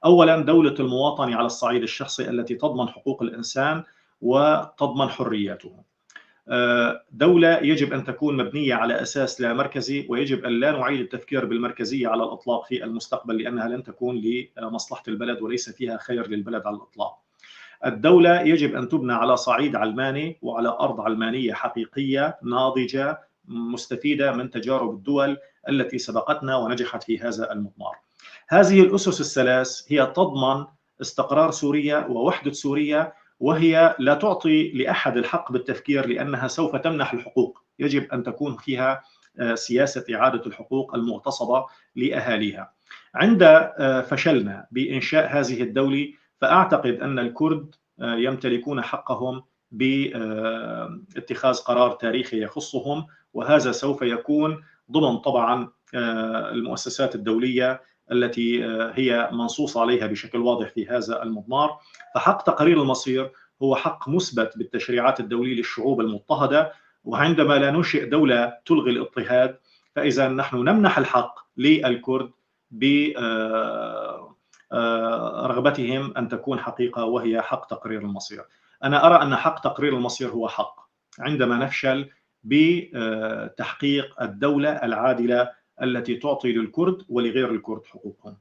أولا دولة المواطن على الصعيد الشخصي التي تضمن حقوق الإنسان وتضمن حرياته. دولة يجب أن تكون مبنية على أساس لا مركزي، ويجب أن لا نعيد التفكير بالمركزية على الإطلاق في المستقبل، لأنها لن تكون لمصلحة البلد وليس فيها خير للبلد على الإطلاق. الدولة يجب أن تبنى على صعيد علماني وعلى أرض علمانية حقيقية ناضجة مستفيدة من تجارب الدول التي سبقتنا ونجحت في هذا المضمار. هذه الأسس الثلاث هي تضمن استقرار سوريا ووحدة سوريا، وهي لا تعطي لأحد الحق بالتفكير لأنها سوف تمنح الحقوق. يجب أن تكون فيها سياسة إعادة الحقوق المغتصبة لأهاليها. عند فشلنا بإنشاء هذه الدولة فأعتقد أن الكرد يمتلكون حقهم باتخاذ قرار تاريخي يخصهم، وهذا سوف يكون ضمن طبعا المؤسسات الدولية التي هي منصوص عليها بشكل واضح في هذا المضمار. فحق تقرير المصير هو حق مثبت بالتشريعات الدولية للشعوب المضطهدة، وعندما لا ننشئ دولة تلغي الاضطهاد فإذا نحن نمنح الحق للكرد برغبتهم أن تكون حقيقة، وهي حق تقرير المصير. أنا أرى أن حق تقرير المصير هو حق عندما نفشل بتحقيق الدولة العادلة التي تعطي للكرد ولغير الكرد حقوقهم.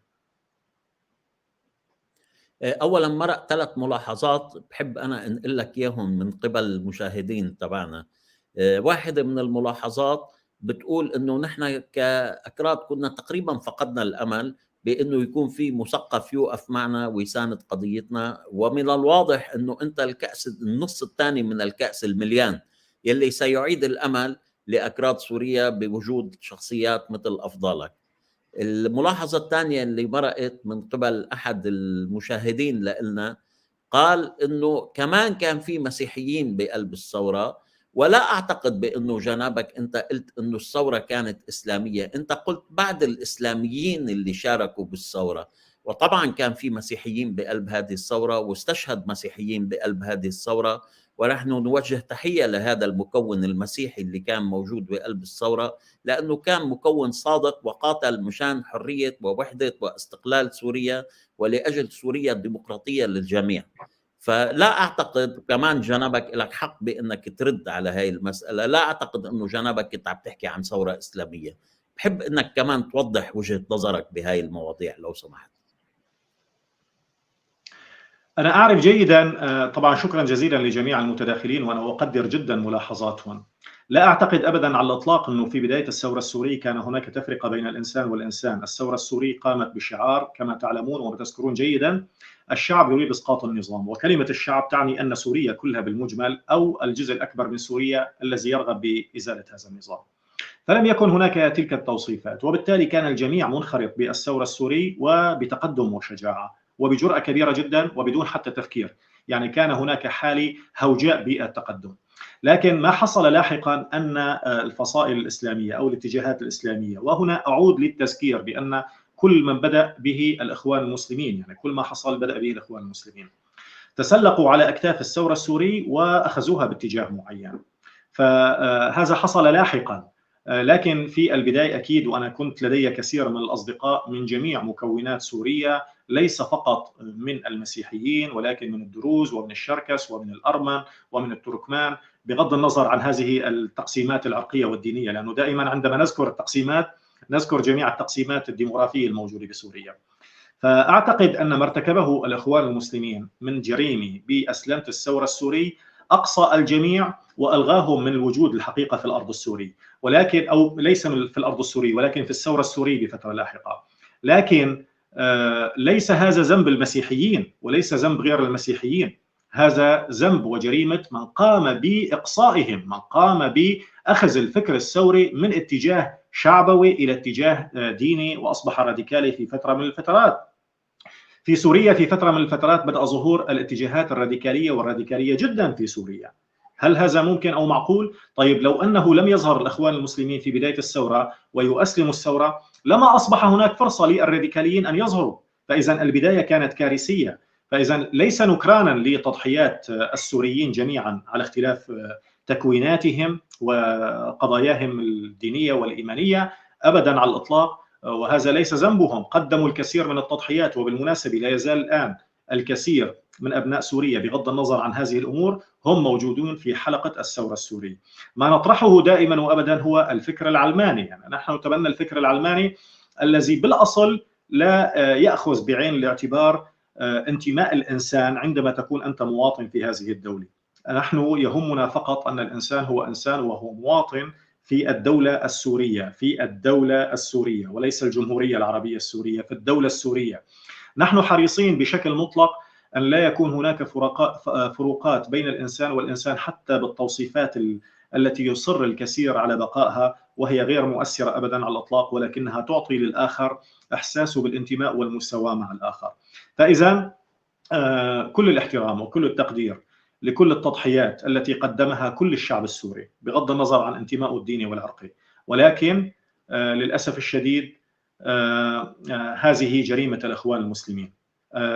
أولا مرق 3 ملاحظات بحب أنا أنقل لك إياهم من قبل المشاهدين تبعنا. واحدة من الملاحظات بتقول أنه نحن كأكراد كنا تقريبا فقدنا الأمل بأنه يكون في مثقف يوقف معنا ويساند قضيتنا، ومن الواضح أنه أنت النص الثاني من الكأس المليان يلي سيعيد الأمل لأكراد سوريا بوجود شخصيات مثل أفضالك. الملاحظة الثانية اللي مرقت من قبل أحد المشاهدين لنا قال أنه كمان كان في مسيحيين بقلب الثورة، ولا أعتقد بأنه جنابك أنت قلت أنه الثورة كانت إسلامية، أنت قلت بعد الإسلاميين اللي شاركوا بالثورة، وطبعا كان في مسيحيين بقلب هذه الثورة واستشهد مسيحيين بقلب هذه الثورة، ونحن نوجه تحية لهذا المكون المسيحي اللي كان موجود بقلب الثورة، لأنه كان مكون صادق وقاتل مشان حرية ووحدة واستقلال سوريا ولأجل سوريا الديمقراطية للجميع. فلا أعتقد كمان جنابك لك حق بأنك ترد على هاي المسألة، لا أعتقد أنه جنابك كنت عم تحكي عن ثورة إسلامية. بحب أنك كمان توضح وجهة نظرك بهاي المواضيع لو سمحت. أنا أعرف جيدا طبعا، شكرا جزيلا لجميع المتداخلين وأنا أقدر جدا ملاحظاتهم. لا أعتقد أبدا على الإطلاق أنه في بداية الثورة السورية كان هناك تفرقة بين الإنسان والإنسان. الثورة السورية قامت بشعار كما تعلمون وتذكرون جيدا: الشعب يريد إسقاط النظام. وكلمة الشعب تعني أن سوريا كلها بالمجمل أو الجزء الأكبر من سوريا الذي يرغب بإزالة هذا النظام. فلم يكن هناك تلك التوصيفات، وبالتالي كان الجميع منخرط بالثورة السورية وبتقدم وشجاعة وبجرأة كبيرة جدا وبدون حتى تفكير. يعني كان هناك حالة هوجاء بالتقدم. لكن ما حصل لاحقا أن الفصائل الإسلامية أو الاتجاهات الإسلامية، وهنا أعود للتذكير بأن كل من بدأ به الإخوان المسلمين، يعني كل ما حصل بدأ به الإخوان المسلمين، تسلقوا على أكتاف الثورة السوري وأخذوها باتجاه معين. فهذا حصل لاحقا، لكن في البداية أكيد، وأنا كنت لدي كثير من الأصدقاء من جميع مكونات سوريا، ليس فقط من المسيحيين ولكن من الدروز ومن الشركس ومن الأرمن ومن التركمان، بغض النظر عن هذه التقسيمات العرقية والدينية، لأنه دائما عندما نذكر التقسيمات نذكر جميع التقسيمات الديموغرافية الموجودة بسوريا. فأعتقد أن ما ارتكبه الإخوان المسلمين من جريمة بأسلمة الثورة السوري أقصى الجميع وألغاهم من الوجود الحقيقة في الأرض السوري، ولكن أو ليس في الأرض السوري ولكن في الثورة السورية بفترة لاحقة. لكن ليس هذا ذنب المسيحيين وليس ذنب غير المسيحيين، هذا ذنب وجريمة من قام بإقصائهم، من قام بأخذ الفكر الثوري من اتجاه شعبوي إلى اتجاه ديني، وأصبح راديكالي في فترة من الفترات. في سوريا في فترة من الفترات بدأ ظهور الاتجاهات الراديكالية والراديكالية جدا في سوريا. هل هذا ممكن أو معقول؟ طيب لو أنه لم يظهر الإخوان المسلمين في بداية الثورة ويؤسلموا الثورة لما أصبح هناك فرصة للراديكاليين أن يظهروا. فإذا البداية كانت كارثية. فإذا ليس نكرانا لتضحيات السوريين جميعا على اختلاف تكويناتهم وقضاياهم الدينية والإيمانية أبدا على الإطلاق، وهذا ليس ذنبهم، قدموا الكثير من التضحيات. وبالمناسبة لا يزال الآن الكثير من أبناء سوريا بغض النظر عن هذه الأمور هم موجودون في حلقة الثورة السورية. ما نطرحه دائما وأبدا هو الفكر العلماني، يعني نحن نتبنى الفكر العلماني الذي بالأصل لا يأخذ بعين الاعتبار انتماء الإنسان عندما تكون أنت مواطن في هذه الدولة. نحن يهمنا فقط أن الإنسان هو إنسان وهو مواطن في الدولة السورية، في الدولة السورية وليس الجمهورية العربية السورية، في الدولة السورية. نحن حريصين بشكل مطلق أن لا يكون هناك فروقات بين الإنسان والإنسان، حتى بالتوصيفات التي يصر الكثير على بقائها، وهي غير مؤثرة أبدا على الإطلاق، ولكنها تعطي للآخر إحساسه بالانتماء والمساواة مع الآخر. فإذا كل الاحترام وكل التقدير لكل التضحيات التي قدمها كل الشعب السوري بغض النظر عن انتمائه الديني والعرقي، ولكن للأسف الشديد هذه جريمة الإخوان المسلمين.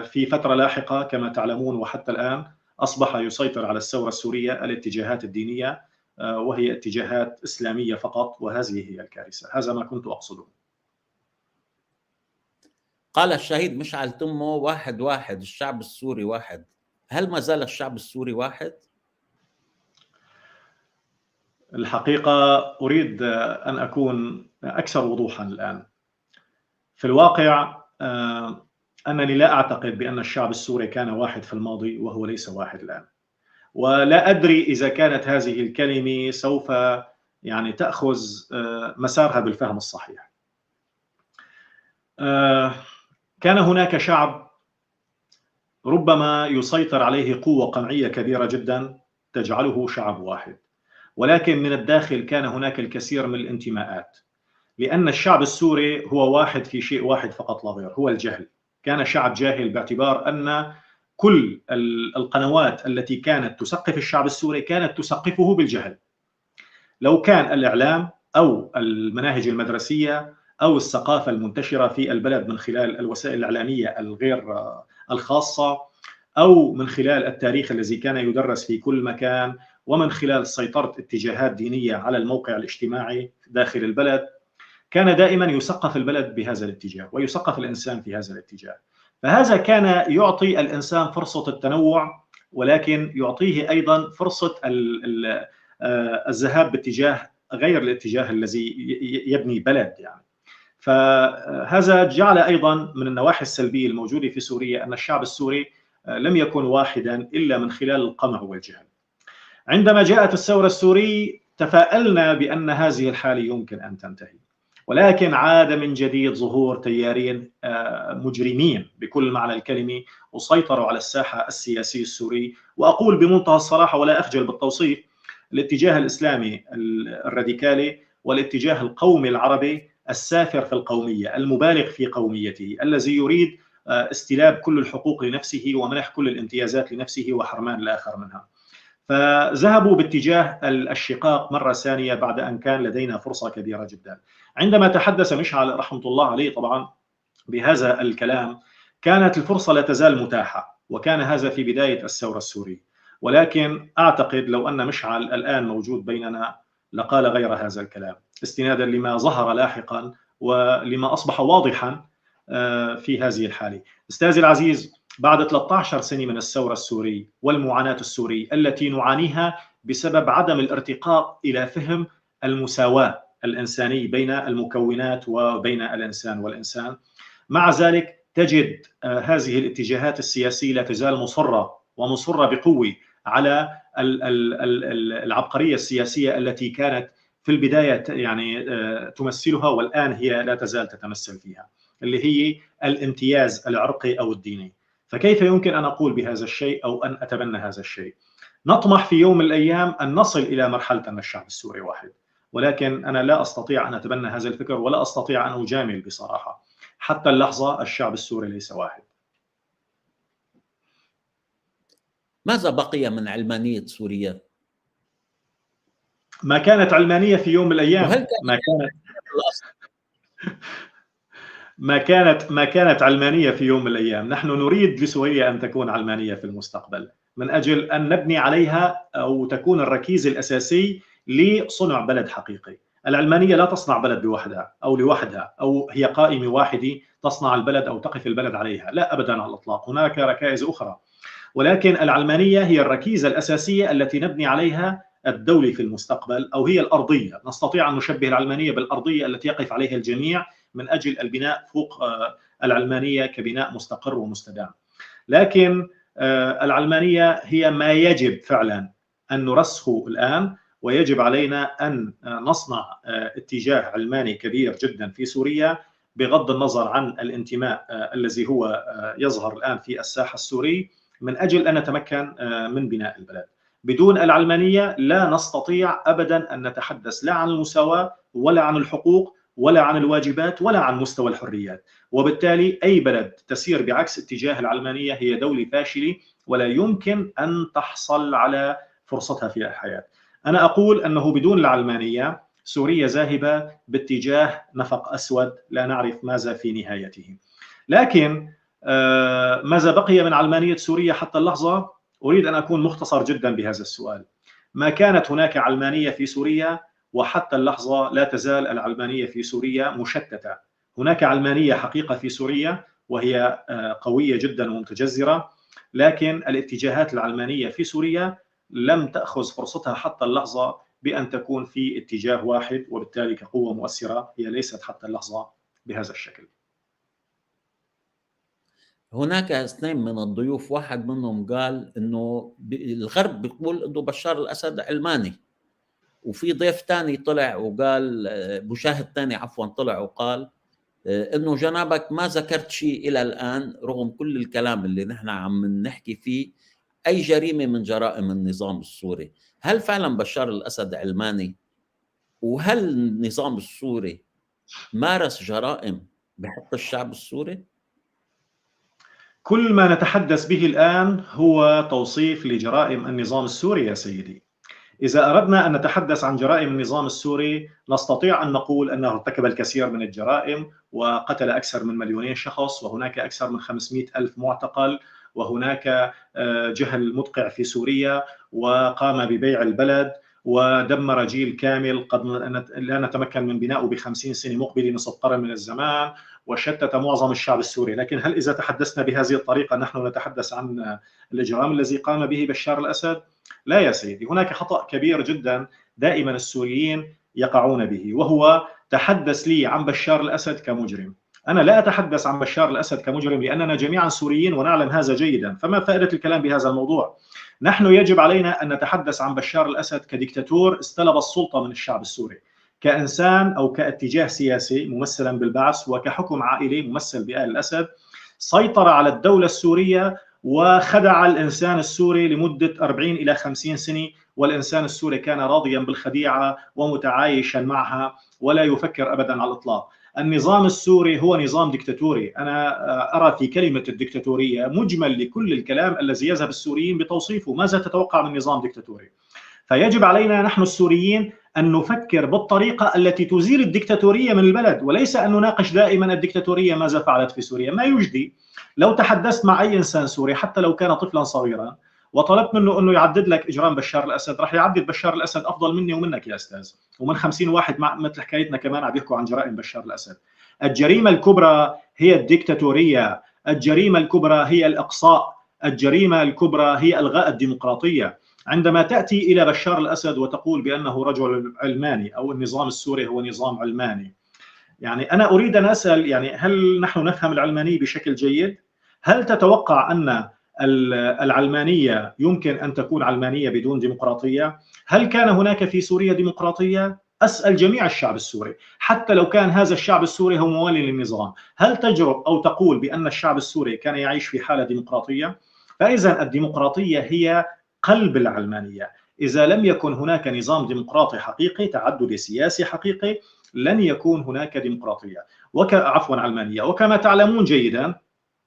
في فترة لاحقة كما تعلمون وحتى الآن أصبح يسيطر على الثورة السورية الاتجاهات الدينية، وهي اتجاهات إسلامية فقط، وهذه هي الكارثة. هذا ما كنت أقصده. قال الشهيد مشعل تمو واحد واحد، الشعب السوري واحد. هل ما زال الشعب السوري واحد؟ الحقيقة أريد أن أكون أكثر وضوحا الآن. في الواقع أنني لا أعتقد بأن الشعب السوري كان واحد في الماضي وهو ليس واحد الآن، ولا أدري إذا كانت هذه الكلمة سوف يعني تأخذ مسارها بالفهم الصحيح. كان هناك شعب ربما يسيطر عليه قوة قمعية كبيرة جدا تجعله شعب واحد، ولكن من الداخل كان هناك الكثير من الانتماءات، لأن الشعب السوري هو واحد في شيء واحد فقط لا غير، هو الجهل. كان شعب جاهل باعتبار أن كل القنوات التي كانت تثقف الشعب السوري كانت تثقفه بالجهل. لو كان الإعلام أو المناهج المدرسية أو الثقافة المنتشرة في البلد من خلال الوسائل الإعلامية الغير الخاصة، أو من خلال التاريخ الذي كان يدرس في كل مكان، ومن خلال سيطرة اتجاهات دينية على الموقع الاجتماعي داخل البلد، كان دائما يثقف البلد بهذا الاتجاه ويثقف الإنسان في هذا الاتجاه. فهذا كان يعطي الإنسان فرصة التنوع، ولكن يعطيه أيضا فرصة الذهاب باتجاه غير الاتجاه الذي يبني بلد يعني. فهذا جعل أيضا من النواحي السلبية الموجودة في سوريا أن الشعب السوري لم يكن واحدا إلا من خلال القمع والجهل. عندما جاءت الثورة السورية تفاءلنا بأن هذه الحالة يمكن أن تنتهي، ولكن عاد من جديد ظهور تيارين مجرمين بكل معنى الكلمة، وسيطروا على الساحة السياسية السورية. وأقول بمنتهى الصراحة ولا أخجل بالتوصيف، الاتجاه الإسلامي الراديكالي والاتجاه القومي العربي السافر في القومية، المبالغ في قوميته، الذي يريد استلاب كل الحقوق لنفسه ومنح كل الامتيازات لنفسه وحرمان الآخر منها. فذهبوا باتجاه الشقاق مرة ثانية بعد أن كان لدينا فرصة كبيرة جدا. عندما تحدث مشعل رحمة الله عليه طبعا بهذا الكلام كانت الفرصة لا تزال متاحة، وكان هذا في بداية الثورة السورية. ولكن أعتقد لو أن مشعل الآن موجود بيننا لقال غير هذا الكلام، استنادا لما ظهر لاحقا ولما أصبح واضحا في هذه الحالة. أستاذي العزيز، بعد 13 سنة من الثورة السورية والمعاناة السورية التي نعانيها بسبب عدم الارتقاء إلى فهم المساواة الإنسانية بين المكونات وبين الإنسان والإنسان، مع ذلك تجد هذه الاتجاهات السياسية لا تزال مصرة بقوة على العبقرية السياسية التي كانت في البداية يعني تمثلها والآن هي لا تزال تتمثل فيها، اللي هي الامتياز العرقي أو الديني. فكيف يمكن أن أقول بهذا الشيء أو أن أتبنى هذا الشيء؟ نطمح في يوم من الأيام أن نصل إلى مرحلة أن الشعب السوري واحد، ولكن أنا لا أستطيع أن أتبنى هذا الفكر ولا أستطيع أن أجامل بصراحة. حتى اللحظة الشعب السوري ليس واحد. ماذا بقي من علمانية سوريا؟ ما كانت علمانية في يوم من الأيام، ما كانت علمانية في يوم من الأيام. نحن نريد لسوريا أن تكون علمانية في المستقبل من أجل أن نبني عليها أو تكون الركيزة الأساسي لصنع بلد حقيقي. العلمانية لا تصنع بلد بوحدها أو لوحدها أو هي قائمة واحدة تصنع البلد أو تقف البلد عليها، لا أبدا على الإطلاق، هناك ركائز أخرى. ولكن العلمانية هي الركيزة الأساسية التي نبني عليها الدولة في المستقبل، أو هي الأرضية. نستطيع أن نشبه العلمانية بالأرضية التي يقف عليها الجميع من أجل البناء فوق العلمانية كبناء مستقر ومستدام. لكن العلمانية هي ما يجب فعلا أن نرسخه الآن، ويجب علينا أن نصنع اتجاه علماني كبير جدا في سوريا بغض النظر عن الانتماء الذي هو يظهر الآن في الساحة السوري، من أجل أن نتمكن من بناء البلد. بدون العلمانية لا نستطيع أبدا أن نتحدث لا عن المساواة ولا عن الحقوق ولا عن الواجبات ولا عن مستوى الحريات. وبالتالي أي بلد تسير بعكس اتجاه العلمانية هي دولة فاشلة ولا يمكن أن تحصل على فرصتها في الحياة. أنا أقول أنه بدون العلمانية سوريا ذاهبة باتجاه نفق أسود لا نعرف ماذا في نهايته. لكن ماذا بقي من علمانية سوريا حتى اللحظة؟ أريد أن أكون مختصر جدا بهذا السؤال. ما كانت هناك علمانية في سوريا، وحتى اللحظة لا تزال العلمانية في سوريا مشتتة. هناك علمانية حقيقة في سوريا وهي قوية جدا ومتجذرة، لكن الاتجاهات العلمانية في سوريا لم تأخذ فرصتها حتى اللحظة بأن تكون في اتجاه واحد، وبالتالي كقوة مؤثرة هي ليست حتى اللحظة بهذا الشكل. هناك اثنين من الضيوف، واحد منهم قال انه الغرب بيقول انه بشار الاسد علماني، وفي ضيف ثاني طلع وقال، مشاهد ثاني عفوا طلع وقال انه جنابك ما ذكرت شيء الى الان رغم كل الكلام اللي نحن عم نحكي فيه اي جريمه من جرائم النظام السوري. هل فعلا بشار الاسد علماني؟ وهل النظام السوري مارس جرائم بحق الشعب السوري؟ كل ما نتحدث به الآن هو توصيف لجرائم النظام السوري يا سيدي. إذا أردنا أن نتحدث عن جرائم النظام السوري نستطيع أن نقول أنه ارتكب الكثير من الجرائم وقتل أكثر من 2,000,000 شخص، وهناك أكثر من 500,000 معتقل، وهناك جهل مدقع في سوريا، وقام ببيع البلد ودمر جيل كامل قد لا نتمكن من بنائه ب50 سنة مقبلة، نصف قرن من الزمان، وشتت معظم الشعب السوري. لكن هل إذا تحدثنا بهذه الطريقة نحن نتحدث عن الإجرام الذي قام به بشار الأسد؟ لا يا سيدي، هناك خطأ كبير جدا دائما السوريين يقعون به، وهو تحدث لي عن بشار الأسد كمجرم. أنا لا أتحدث عن بشار الأسد كمجرم لأننا جميعا سوريين ونعلم هذا جيدا، فما فائدة الكلام بهذا الموضوع؟ نحن يجب علينا أن نتحدث عن بشار الأسد كديكتاتور استلب السلطة من الشعب السوري، كإنسان أو كاتجاه سياسي ممثلا بالبعث، وكحكم عائلي ممثل بآل الأسد سيطر على الدولة السورية وخدع الإنسان السوري لمدة 40 إلى 50 سنة، والإنسان السوري كان راضيا بالخديعة ومتعايشا معها ولا يفكر أبدا على الإطلاق. النظام السوري هو نظام ديكتاتوري. أنا أرى في كلمة الديكتاتورية مجمل لكل الكلام الذي يذهب السوريين بتوصيفه. ماذا تتوقع من نظام ديكتاتوري؟ فيجب علينا نحن السوريين أن نفكر بالطريقة التي تزيل الدكتاتورية من البلد، وليس أن نناقش دائما الدكتاتورية ماذا فعلت في سوريا. ما يجدي لو تحدثت مع أي إنسان سوري حتى لو كان طفلا صغيرا وطلبت منه أنه يعدد لك إجرام بشار الأسد، راح يعدد بشار الأسد أفضل مني ومنك يا أستاذ، ومن 50 واحد مثل حكايتنا كمان عم يحكوا عن جرائم بشار الأسد. الجريمة الكبرى هي الدكتاتورية، الجريمة الكبرى هي الإقصاء، الجريمة الكبرى هي إلغاء الديمقراطية. عندما تأتي إلى بشار الأسد وتقول بأنه رجل علماني أو النظام السوري هو نظام علماني، يعني أنا أريد أن أسأل، يعني هل نحن نفهم العلماني بشكل جيد؟ هل تتوقع أن العلمانية يمكن أن تكون علمانية بدون ديمقراطية؟ هل كان هناك في سوريا ديمقراطية؟ أسأل جميع الشعب السوري، حتى لو كان هذا الشعب السوري هو موالي للنظام، هل تجرؤ أو تقول بأن الشعب السوري كان يعيش في حالة ديمقراطية؟ فإذا الديمقراطية هي قلب العلمانية. إذا لم يكن هناك نظام ديمقراطي حقيقي، تعددي سياسي حقيقي، لن يكون هناك ديمقراطية عفوا علمانية. وكما تعلمون جيدا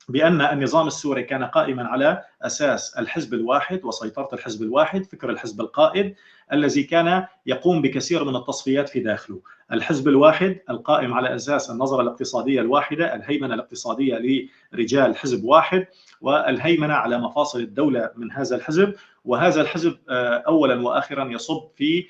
بأن النظام السوري كان قائما على أساس الحزب الواحد وسيطرة الحزب الواحد، فكر الحزب القائد الذي كان يقوم بكثير من التصفيات في داخله. الحزب الواحد القائم على أساس النظرة الاقتصادية الواحدة، الهيمنة الاقتصادية لرجال حزب واحد، والهيمنة على مفاصل الدولة من هذا الحزب. وهذا الحزب أولا وآخرا يصب في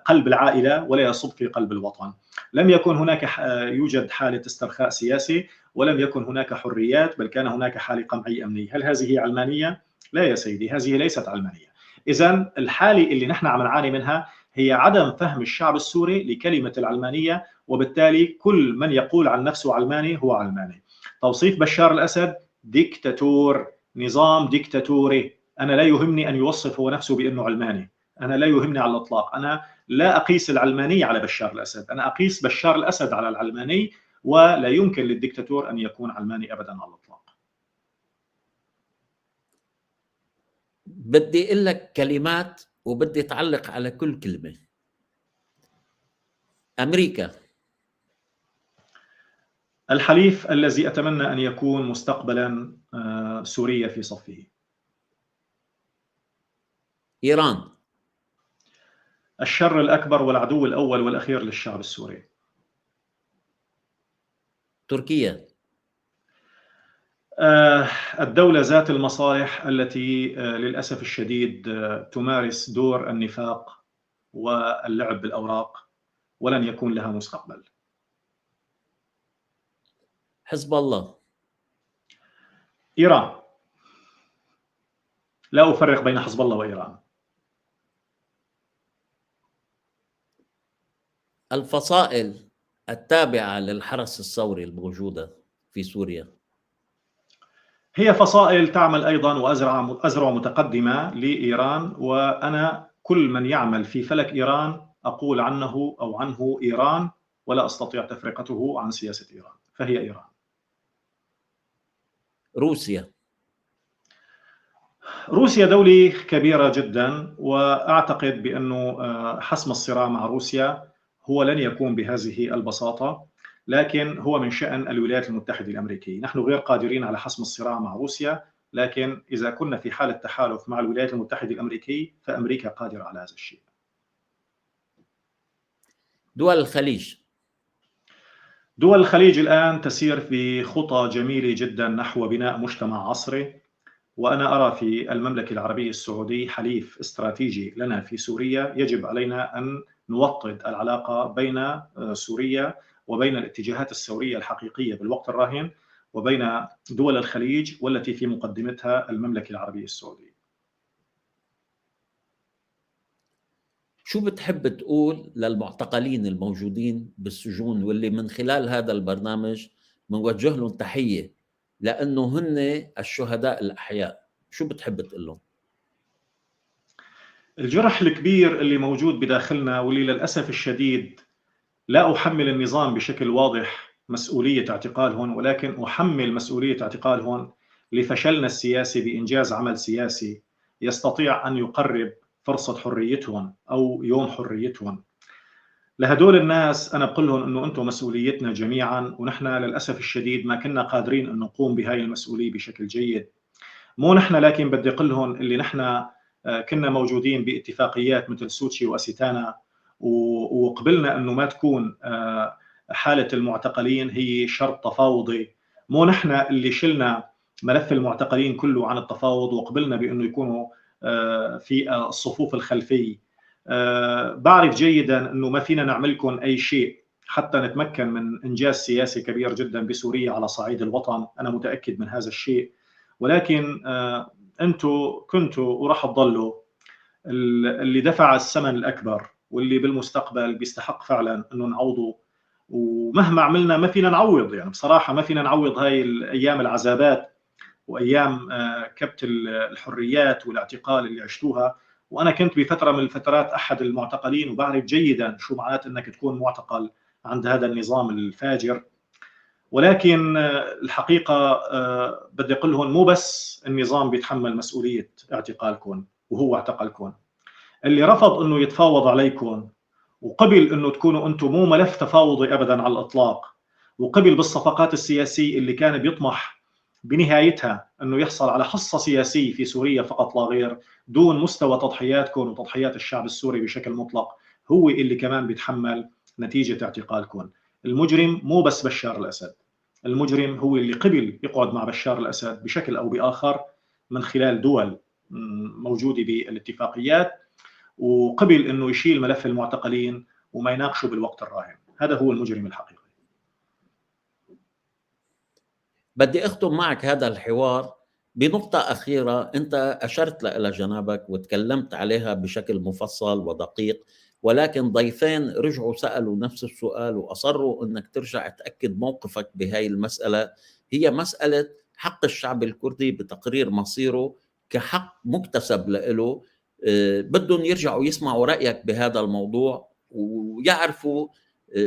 قلب العائلة ولا يصب في قلب الوطن. لم يكن هناك يوجد حالة استرخاء سياسي، ولم يكن هناك حريات، بل كان هناك حالة قمعي أمني. هل هذه علمانية؟ لا يا سيدي، هذه ليست علمانية. إذن الحالة اللي نحن عم نعاني منها هي عدم فهم الشعب السوري لكلمة العلمانية، وبالتالي كل من يقول عن نفسه علماني هو علماني. توصيف بشار الأسد ديكتاتور، نظام ديكتاتوري. أنا لا يهمني أن يوصف هو نفسه بأنه علماني، أنا لا يهمني على الإطلاق. أنا لا أقيس العلماني على بشار الأسد، أنا أقيس بشار الأسد على العلماني، ولا يمكن للدكتاتور أن يكون علماني أبدا على الإطلاق. بدي أقول لك كلمات وبدي أتعلق على كل كلمة. أمريكا الحليف الذي أتمنى أن يكون مستقبلا سوريا في صفه. إيران الشر الأكبر والعدو الأول والأخير للشعب السوري. تركيا الدولة ذات المصالح التي للأسف الشديد تمارس دور النفاق واللعب بالأوراق، ولن يكون لها مستقبل. حزب الله إيران، لا أفرق بين حزب الله وإيران. الفصائل التابعة للحرس الثوري الموجودة في سوريا هي فصائل تعمل أيضا وأزرع متقدمة لإيران، وأنا كل من يعمل في فلك إيران أقول عنه أو عنه إيران، ولا أستطيع تفرقته عن سياسة إيران، فهي إيران. روسيا دولة كبيرة جدا، وأعتقد بأنه حسم الصراع مع روسيا هو لن يكون بهذه البساطة، لكن هو من شأن الولايات المتحدة الأمريكية. نحن غير قادرين على حسم الصراع مع روسيا، لكن إذا كنا في حالة تحالف مع الولايات المتحدة الأمريكية فأمريكا قادرة على هذا الشيء. دول الخليج دول الخليج الآن تسير في خطى جميلة جدا نحو بناء مجتمع عصري، وأنا أرى في المملكة العربية السعودية حليف استراتيجي لنا في سوريا. يجب علينا أن نوطد العلاقة بين سوريا وبين الاتجاهات الثورية الحقيقية بالوقت الراهن، وبين دول الخليج والتي في مقدمتها المملكة العربية السعودية. شو بتحب تقول للمعتقلين الموجودين بالسجون واللي من خلال هذا البرنامج بنوجه لهم تحية لأنه هن الشهداء الأحياء؟ شو بتحب تقول لهم؟ الجرح الكبير اللي موجود بداخلنا، واللي للأسف الشديد لا أحمل النظام بشكل واضح مسؤولية اعتقالهم، ولكن أحمل مسؤولية اعتقالهم لفشلنا السياسي بإنجاز عمل سياسي يستطيع أن يقرب فرصة حريتهم أو يوم حريتهم. لهدول الناس أنا بقول لهم أنه أنتم مسؤوليتنا جميعا، ونحن للأسف الشديد ما كنا قادرين أن نقوم بهاي المسؤولية بشكل جيد. مو نحن، لكن بدي أقول لهم اللي نحن كنا موجودين باتفاقيات مثل سوتشي وأسيتانا، وقبلنا أنه ما تكون حالة المعتقلين هي شرط تفاوضي. مو نحن اللي شلنا ملف المعتقلين كله عن التفاوض وقبلنا بأنه يكونوا في الصفوف الخلفية. بعرف جيدا أنه ما فينا نعملكم أي شيء حتى نتمكن من إنجاز سياسي كبير جدا بسوريا على صعيد الوطن، أنا متأكد من هذا الشيء، ولكن أنتم كنتوا وراح تضلوا اللي دفع الثمن الأكبر واللي بالمستقبل بيستحق فعلا أنه نعوضه. ومهما عملنا ما فينا نعوض، يعني بصراحة ما فينا نعوض هاي الأيام العذابات وأيام كبت الحريات والاعتقال اللي عشتوها. وأنا كنت بفترة من الفترات أحد المعتقلين وبعرف جيدا شو معنات أنك تكون معتقل عند هذا النظام الفاجر. ولكن الحقيقة بدي أقول لهم مو بس النظام بيتحمل مسؤولية اعتقالكم وهو اعتقلكم، اللي رفض أنه يتفاوض عليكم وقبل أنه تكونوا أنتم مو ملف تفاوضي أبدا على الإطلاق، وقبل بالصفقات السياسية اللي كان بيطمح بنهايتها أنه يحصل على حصة سياسية في سوريا فقط لا غير، دون مستوى تضحياتكم وتضحيات الشعب السوري بشكل مطلق، هو اللي كمان بيتحمل نتيجة اعتقالكم. المجرم مو بس بشار الأسد، المجرم هو اللي قبل يقعد مع بشار الأسد بشكل أو بآخر من خلال دول موجودة بالاتفاقيات، وقبل أنه يشيل ملف المعتقلين وما يناقشه بالوقت الراهن. هذا هو المجرم الحقيقي. بدي أختم معك هذا الحوار بنقطة أخيرة أنت أشرت لها جنابك وتكلمت عليها بشكل مفصل ودقيق، ولكن ضيفين رجعوا سألوا نفس السؤال وأصروا أنك ترجع تأكد موقفك بهاي المسألة. هي مسألة حق الشعب الكردي بتقرير مصيره كحق مكتسب له. بدهم يرجعوا يسمعوا رأيك بهذا الموضوع ويعرفوا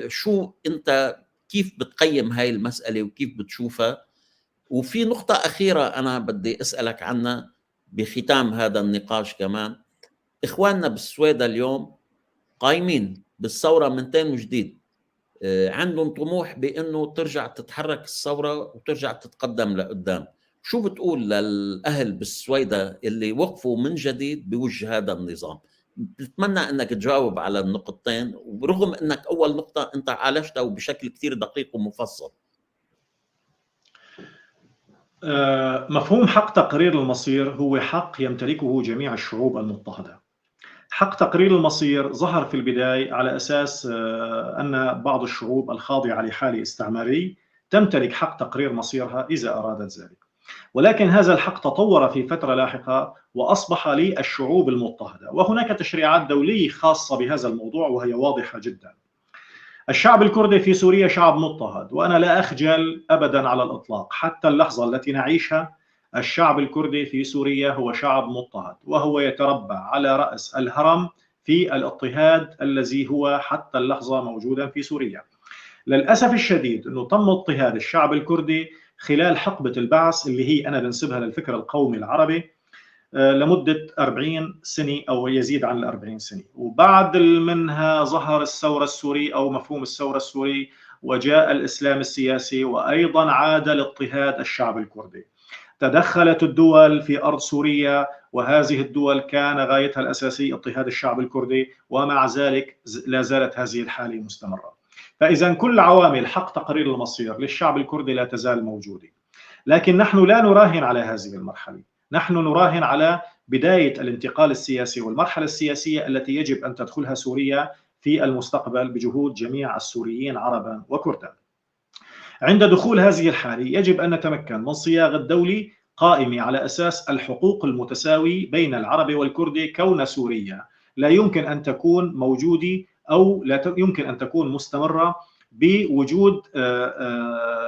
شو أنت كيف بتقيم هاي المسألة وكيف بتشوفها. وفي نقطة أخيرة أنا بدي أسألك عنها بختام هذا النقاش كمان. إخواننا بالسويدة اليوم قايمين بالثورة من تاني وجديد، عندهم طموح بأنه ترجع تتحرك الثورة وترجع تتقدم لقدام. شو بتقول للأهل بالسويدة اللي وقفوا من جديد بوجه هذا النظام؟ بتمنى أنك تجاوب على النقطتين، ورغم أنك أول نقطة أنت عالجتها بشكل كتير دقيق ومفصل. مفهوم حق تقرير المصير هو حق يمتلكه جميع الشعوب المضطهدة. حق تقرير المصير ظهر في البداية على أساس أن بعض الشعوب الخاضعة لحالة استعماري تمتلك حق تقرير مصيرها إذا أرادت ذلك، ولكن هذا الحق تطور في فترة لاحقة وأصبح للشعوب المضطهدة، وهناك تشريعات دولية خاصة بهذا الموضوع وهي واضحة جدا. الشعب الكردي في سوريا شعب مضطهد، وأنا لا أخجل أبدا على الإطلاق. حتى اللحظة التي نعيشها الشعب الكردي في سوريا هو شعب مضطهد، وهو يتربع على رأس الهرم في الاضطهاد الذي هو حتى اللحظة موجودا في سوريا. للأسف الشديد أنه تم اضطهاد الشعب الكردي خلال حقبة البعث اللي هي أنا بنسبها للفكر القومي العربي لمدة 40 سنة أو يزيد عن 40 سنة، وبعد منها ظهر الثورة السوري أو مفهوم الثورة السوري، وجاء الإسلام السياسي، وأيضا عاد لاضطهاد الشعب الكردي. تدخلت الدول في أرض سوريا، وهذه الدول كان غايتها الأساسية اضطهاد الشعب الكردي، ومع ذلك لا زالت هذه الحالة مستمرة. فإذا كل عوامل حق تقرير المصير للشعب الكردي لا تزال موجودة، لكن نحن لا نراهن على هذه المرحلة، نحن نراهن على بداية الانتقال السياسي والمرحلة السياسية التي يجب أن تدخلها سوريا في المستقبل بجهود جميع السوريين عربا وكردا. عند دخول هذه الحالة يجب أن نتمكن من صياغة دولة قائمة على أساس الحقوق المتساوي بين العرب والكردي، كون سوريا لا يمكن أن تكون موجودة أو لا يمكن أن تكون مستمرة بوجود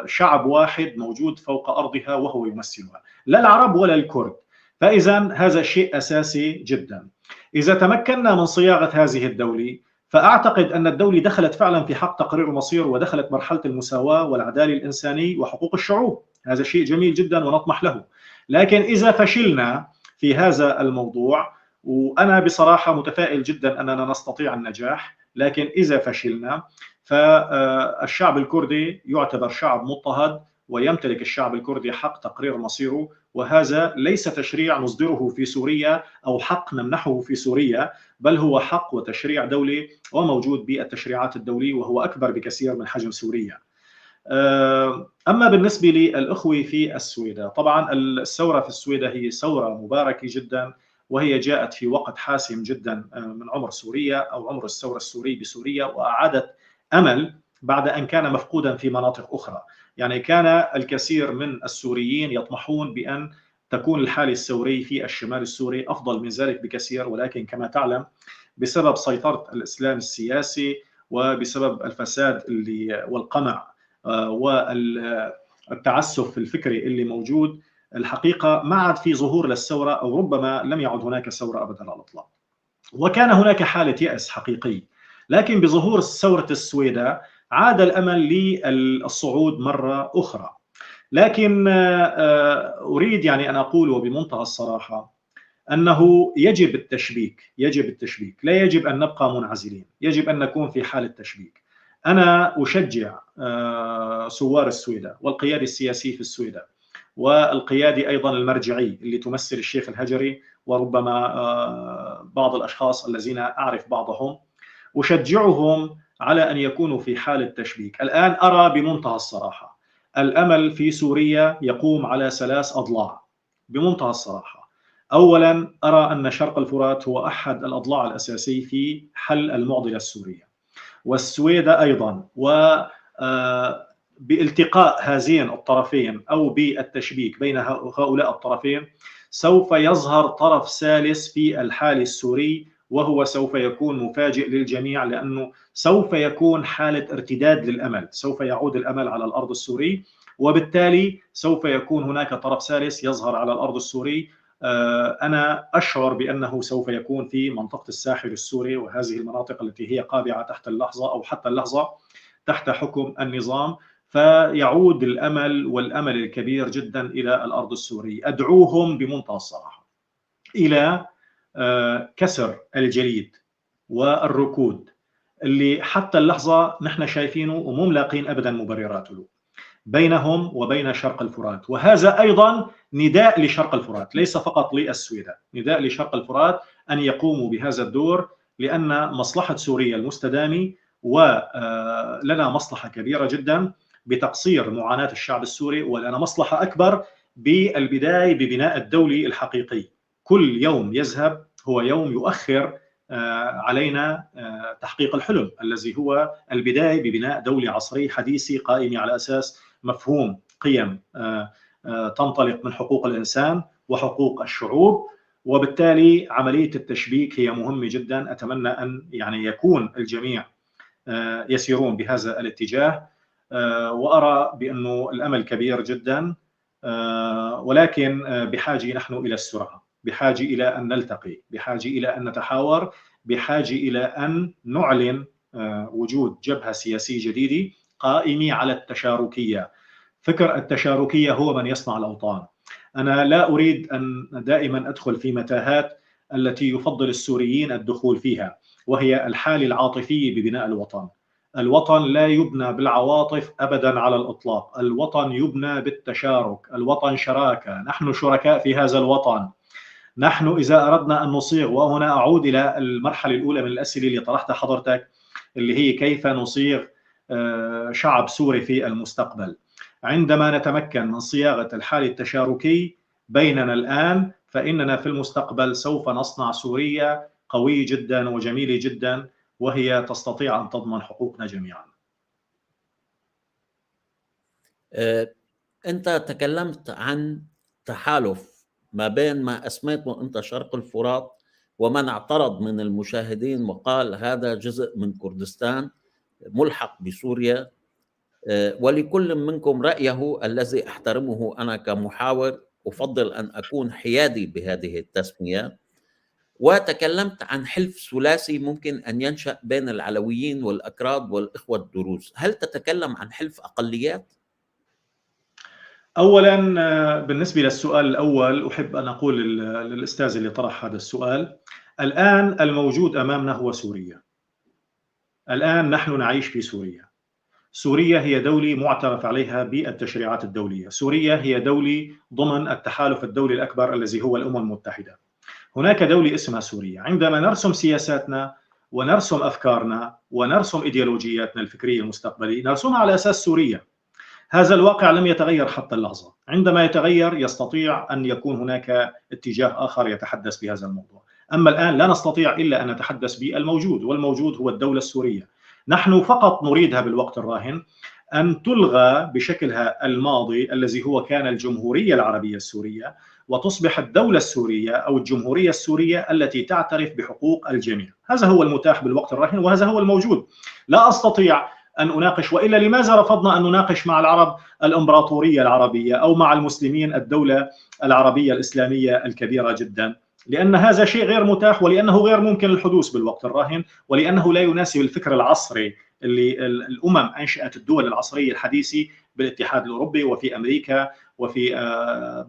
شعب واحد موجود فوق أرضها وهو يمثلها، لا العرب ولا الكرد. فإذا هذا شيء أساسي جدا. إذا تمكنا من صياغة هذه الدولة فأعتقد أن الدولة دخلت فعلا في حق تقرير المصير ودخلت مرحلة المساواة والعدالة الإنسانية وحقوق الشعوب. هذا شيء جميل جدا ونطمح له. لكن إذا فشلنا في هذا الموضوع، وأنا بصراحة متفائل جدا أننا نستطيع النجاح، لكن إذا فشلنا فالشعب الكردي يعتبر شعب مضطهد ويمتلك الشعب الكردي حق تقرير مصيره، وهذا ليس تشريع نصدره في سوريا أو حق نمنحه في سوريا، بل هو حق وتشريع دولي وموجود بالتشريعات الدولية، وهو أكبر بكثير من حجم سوريا. أما بالنسبة للأخوة في السويداء، طبعا الثورة في السويداء هي ثورة مباركة جدا، وهي جاءت في وقت حاسم جدا من عمر سوريا أو عمر الثورة السورية بسوريا، وأعادت أمل بعد أن كان مفقودا في مناطق أخرى. يعني كان الكثير من السوريين يطمحون بأن تكون الحالة الثورية في الشمال السوري أفضل من ذلك بكثير، ولكن كما تعلم بسبب سيطرة الإسلام السياسي وبسبب الفساد والقمع والتعسف الفكري اللي موجود، الحقيقة ما عاد في ظهور للثورة، أو ربما لم يعد هناك ثورة أبدا على الإطلاق، وكان هناك حالة يأس حقيقي. لكن بظهور ثورة السويداء عاد الأمل للصعود مرة أخرى. لكن أريد يعني أن أقول وبمنتهى الصراحة أنه يجب التشبيك، لا يجب أن نبقى منعزلين، يجب أن نكون في حالة تشبيك. أنا أشجع ثوار السويداء والقيادة السياسية في السويداء والقيادة أيضا المرجعي اللي تمثل الشيخ الهجري وربما بعض الأشخاص الذين أعرف بعضهم، أشجعهم على أن يكونوا في حالة تشبيك. الآن أرى بمنتهى الصراحة الأمل في سوريا يقوم على 3 أضلاع بمنتهى الصراحة. أولا أرى أن شرق الفرات هو أحد الأضلاع الأساسية في حل المعضلة السورية، والسويداء أيضا، وبالتقاء هذين الطرفين أو بالتشبيك بين هؤلاء الطرفين سوف يظهر طرف ثالث في الحال السوري، وهو سوف يكون مفاجئ للجميع، لأنه سوف يكون حالة ارتداد للأمل، سوف يعود الأمل على الأرض السوري، وبالتالي سوف يكون هناك طرف ثالث يظهر على الأرض السوري. أنا أشعر بأنه سوف يكون في منطقة الساحل السوري، وهذه المناطق التي هي قابعة تحت اللحظة أو حتى اللحظة تحت حكم النظام، فيعود الأمل والأمل الكبير جدا إلى الأرض السورية. أدعوهم بمنتهى الصراحة إلى كسر الجليد والركود اللي حتى اللحظة نحن شايفينه ومو ملاقين أبدا مبررات له بينهم وبين شرق الفرات. وهذا أيضا نداء لشرق الفرات، ليس فقط للسويداء، نداء لشرق الفرات أن يقوموا بهذا الدور، لأن مصلحة سوريا المستدامة ولنا مصلحة كبيرة جدا بتقصير معاناة الشعب السوري، ولنا مصلحة أكبر بالبداية ببناء الدولي الحقيقي. كل يوم يذهب هو يوم يؤخر علينا تحقيق الحلم الذي هو البداية ببناء دولة عصري حديثي قائم على أساس مفهوم قيم تنطلق من حقوق الإنسان وحقوق الشعوب. وبالتالي عملية التشبيك هي مهمة جدا. أتمنى أن يعني يكون الجميع يسيرون بهذا الاتجاه، وأرى بأنه الأمل كبير جدا، ولكن بحاجة نحن إلى السرعة، بحاجة إلى أن نلتقي، بحاجة إلى أن نتحاور، بحاجة إلى أن نعلن وجود جبهة سياسية جديدة قائمة على التشاركية. فكر التشاركية هو من يصنع الأوطان. أنا لا أريد أن دائما أدخل في متاهات التي يفضل السوريين الدخول فيها، وهي الحالة العاطفية ببناء الوطن. الوطن لا يبنى بالعواطف أبدا على الإطلاق، الوطن يبنى بالتشارك، الوطن شراكة، نحن شركاء في هذا الوطن. نحن إذا أردنا أن نصيغ، وهنا أعود إلى المرحلة الأولى من الأسئلة اللي طرحتها حضرتك اللي هي كيف نصيغ شعب سوري في المستقبل، عندما نتمكن من صياغة الحالة التشاركي بيننا الآن، فإننا في المستقبل سوف نصنع سوريا قوية جدا وجميلة جدا، وهي تستطيع أن تضمن حقوقنا جميعا. أنت تكلمت عن تحالف ما بين ما أسميته أنت شرق الفرات، ومن اعترض من المشاهدين وقال هذا جزء من كردستان ملحق بسوريا، ولكل منكم رأيه الذي أحترمه. أنا كمحاور أفضل أن أكون حيادي بهذه التسمية. وتكلمت عن حلف ثلاثي ممكن أن ينشأ بين العلويين والأكراد والإخوة الدروز. هل تتكلم عن حلف أقليات؟ أولا بالنسبة للسؤال الأول أحب أن أقول للأستاذ اللي طرح هذا السؤال، الآن الموجود أمامنا هو سوريا. الآن نحن نعيش في سوريا، سوريا هي دولة معترف عليها بالتشريعات الدولية، سوريا هي دولة ضمن التحالف الدولي الأكبر الذي هو الأمم المتحدة. هناك دولة اسمها سوريا. عندما نرسم سياساتنا ونرسم أفكارنا ونرسم إيديولوجياتنا الفكرية المستقبلية نرسمها على أساس سوريا. هذا الواقع لم يتغير حتى اللحظة. عندما يتغير يستطيع أن يكون هناك اتجاه آخر يتحدث بهذا الموضوع. أما الآن لا نستطيع إلا أن نتحدث بالموجود، والموجود هو الدولة السورية. نحن فقط نريدها بالوقت الراهن أن تلغى بشكلها الماضي الذي هو كان الجمهورية العربية السورية، وتصبح الدولة السورية أو الجمهورية السورية التي تعترف بحقوق الجميع. هذا هو المتاح بالوقت الراهن وهذا هو الموجود. لا أستطيع أن أناقش، وإلا لماذا رفضنا أن نناقش مع العرب الإمبراطورية العربية أو مع المسلمين الدولة العربية الإسلامية الكبيرة جدا؟ لأن هذا شيء غير متاح، ولأنه غير ممكن الحدوث بالوقت الراهن، ولأنه لا يناسب الفكر العصري اللي الأمم أنشأت الدول العصرية الحديثة بالاتحاد الأوروبي وفي أمريكا وفي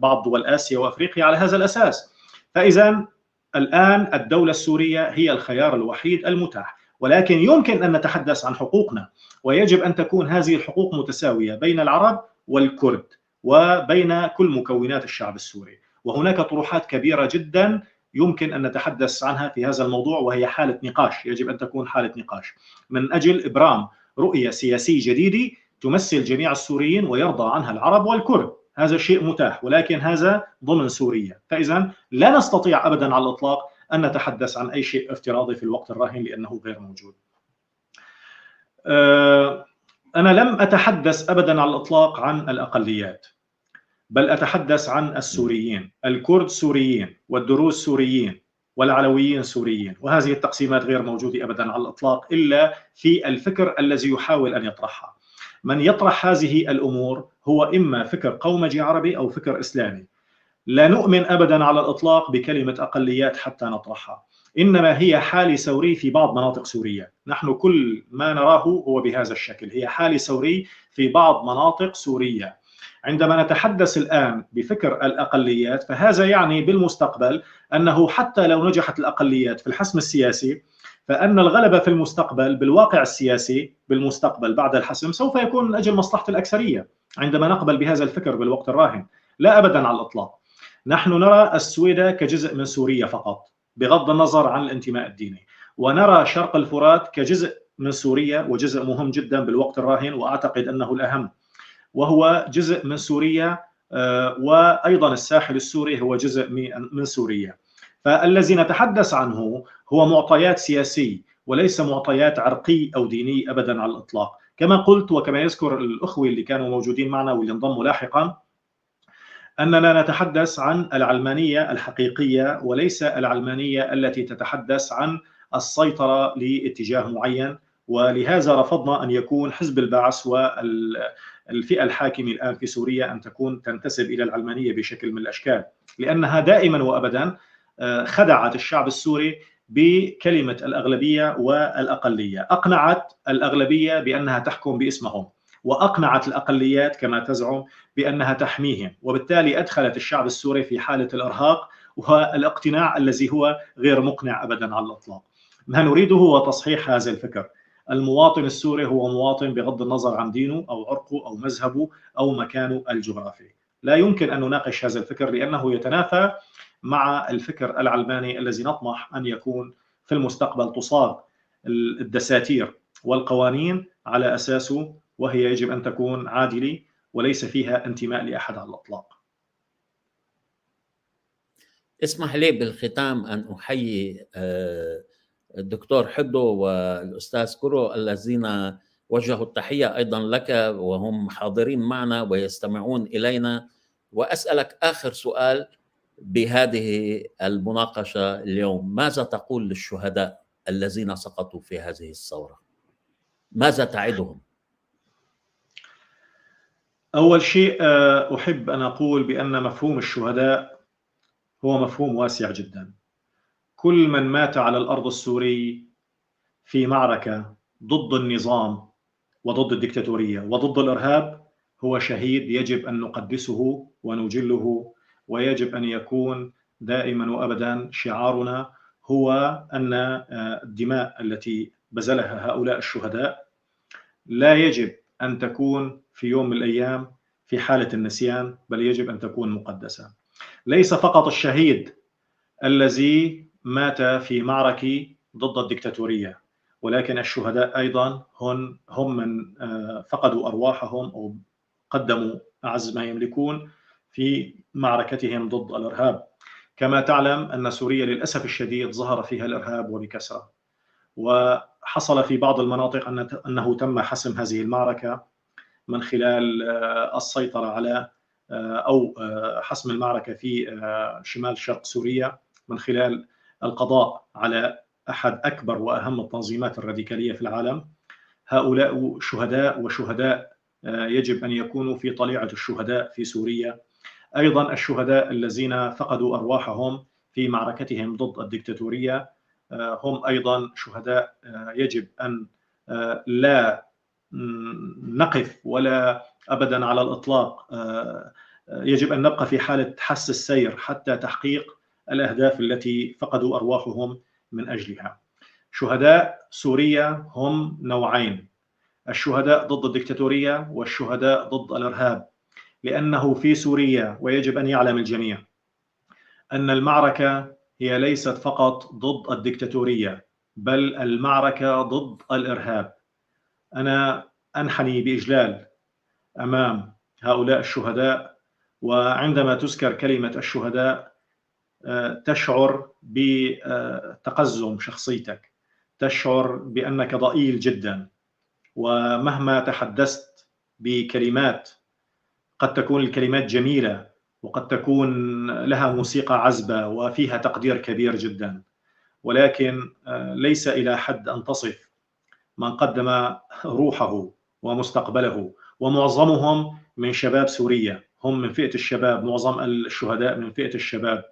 بعض دول آسيا وأفريقيا على هذا الأساس. فإذا الآن الدولة السورية هي الخيار الوحيد المتاح، ولكن يمكن أن نتحدث عن حقوقنا، ويجب أن تكون هذه الحقوق متساوية بين العرب والكرد وبين كل مكونات الشعب السوري. وهناك طروحات كبيرة جدا يمكن أن نتحدث عنها في هذا الموضوع، وهي حالة نقاش، يجب أن تكون حالة نقاش من أجل إبرام رؤية سياسية جديدة تمثل جميع السوريين ويرضى عنها العرب والكرد. هذا شيء متاح، ولكن هذا ضمن سوريا. فإذا لا نستطيع أبدا على الإطلاق أن نتحدث عن أي شيء افتراضي في الوقت الراهن لأنه غير موجود. أنا لم أتحدث أبدا على الإطلاق عن الأقليات، بل أتحدث عن السوريين. الكرد سوريين، والدروز سوريين، والعلويين سوريين، وهذه التقسيمات غير موجودة أبدا على الإطلاق إلا في الفكر الذي يحاول أن يطرحها. من يطرح هذه الأمور هو إما فكر قومجي عربي أو فكر إسلامي. لا نؤمن أبدا على الإطلاق بكلمة أقليات حتى نطرحها، إنما هي حالة ثوري في بعض مناطق سوريا. نحن كل ما نراه هو بهذا الشكل، هي حالة ثوري في بعض مناطق سوريا. عندما نتحدث الآن بفكر الأقليات فهذا يعني بالمستقبل أنه حتى لو نجحت الأقليات في الحسم السياسي فأن الغلبة في المستقبل بالواقع السياسي بالمستقبل بعد الحسم سوف يكون من أجل مصلحة الأكثرية. عندما نقبل بهذا الفكر بالوقت الراهن لا أبدا على الإطلاق. نحن نرى السويدة كجزء من سوريا فقط بغض النظر عن الانتماء الديني، ونرى شرق الفرات كجزء من سوريا وجزء مهم جدا بالوقت الراهن، وأعتقد أنه الأهم، وهو جزء من سوريا، وأيضا الساحل السوري هو جزء من سوريا. فالذي نتحدث عنه هو معطيات سياسية وليس معطيات عرقي أو ديني أبدا على الإطلاق. كما قلت وكما يذكر الأخوة اللي كانوا موجودين معنا واللي انضموا لاحقا، أننا نتحدث عن العلمانية الحقيقية وليس العلمانية التي تتحدث عن السيطرة لاتجاه معين. ولهذا رفضنا أن يكون حزب البعث والفئة الحاكمة الآن في سوريا أن تكون تنتسب إلى العلمانية بشكل من الأشكال، لأنها دائما وأبدا خدعت الشعب السوري بكلمة الأغلبية والأقلية. أقنعت الأغلبية بأنها تحكم باسمهم، وأقنعت الأقليات كما تزعم بأنها تحميهم، وبالتالي أدخلت الشعب السوري في حالة الإرهاق والاقتناع الذي هو غير مقنع أبدا على الإطلاق. ما نريده هو تصحيح هذا الفكر. المواطن السوري هو مواطن بغض النظر عن دينه أو عرقه أو مذهبه أو مكانه الجغرافي. لا يمكن أن نناقش هذا الفكر لأنه يتنافى مع الفكر العلماني الذي نطمح أن يكون في المستقبل تصاغ الدساتير والقوانين على أساسه، وهي يجب أن تكون عادلة وليس فيها انتماء لأحد على الإطلاق. اسمح لي بالختام أن أحيي الدكتور حدو والأستاذ كرو الذين وجهوا التحية أيضا لك وهم حاضرين معنا ويستمعون إلينا، وأسألك آخر سؤال بهذه المناقشة اليوم: ماذا تقول للشهداء الذين سقطوا في هذه الثورة؟ ماذا تعدهم؟ أول شيء أحب أن أقول بأن مفهوم الشهداء هو مفهوم واسع جدا. كل من مات على الأرض السورية في معركة ضد النظام وضد الدكتاتورية وضد الإرهاب هو شهيد يجب أن نقدسه ونجله، ويجب أن يكون دائما وأبدا شعارنا هو أن الدماء التي بذلها هؤلاء الشهداء لا يجب أن تكون في يوم من الأيام في حالة النسيان، بل يجب أن تكون مقدسة. ليس فقط الشهيد الذي مات في معركة ضد الدكتاتورية، ولكن الشهداء أيضا هم من فقدوا أرواحهم أو قدموا أعز ما يملكون في معركتهم ضد الإرهاب. كما تعلم أن سوريا للأسف الشديد ظهر فيها الإرهاب وبكثرة، وحصل في بعض المناطق أنه تم حسم هذه المعركة من خلال السيطرة على أو حسم المعركة في شمال شرق سوريا من خلال القضاء على أحد أكبر وأهم التنظيمات الراديكالية في العالم. هؤلاء شهداء، وشهداء يجب أن يكونوا في طليعة الشهداء في سوريا. أيضا الشهداء الذين فقدوا أرواحهم في معركتهم ضد الدكتاتورية هم أيضا شهداء يجب أن لا نقف ولا أبدا على الإطلاق، يجب أن نبقى في حالة حس السير حتى تحقيق الأهداف التي فقدوا أرواحهم من أجلها. شهداء سوريا هم نوعين: الشهداء ضد الدكتاتورية والشهداء ضد الإرهاب. لأنه في سوريا، ويجب أن يعلم الجميع أن المعركة هي ليست فقط ضد الدكتاتورية، بل المعركة ضد الإرهاب. أنا أنحني بإجلال أمام هؤلاء الشهداء، وعندما تذكر كلمة الشهداء تشعر بتقزم شخصيتك، تشعر بأنك ضئيل جدا. ومهما تحدثت بكلمات، قد تكون الكلمات جميلة وقد تكون لها موسيقى عذبة وفيها تقدير كبير جدا، ولكن ليس إلى حد أن تصف من قدم روحه ومستقبله، ومعظمهم من شباب سوريا، هم من فئة الشباب، معظم الشهداء من فئة الشباب.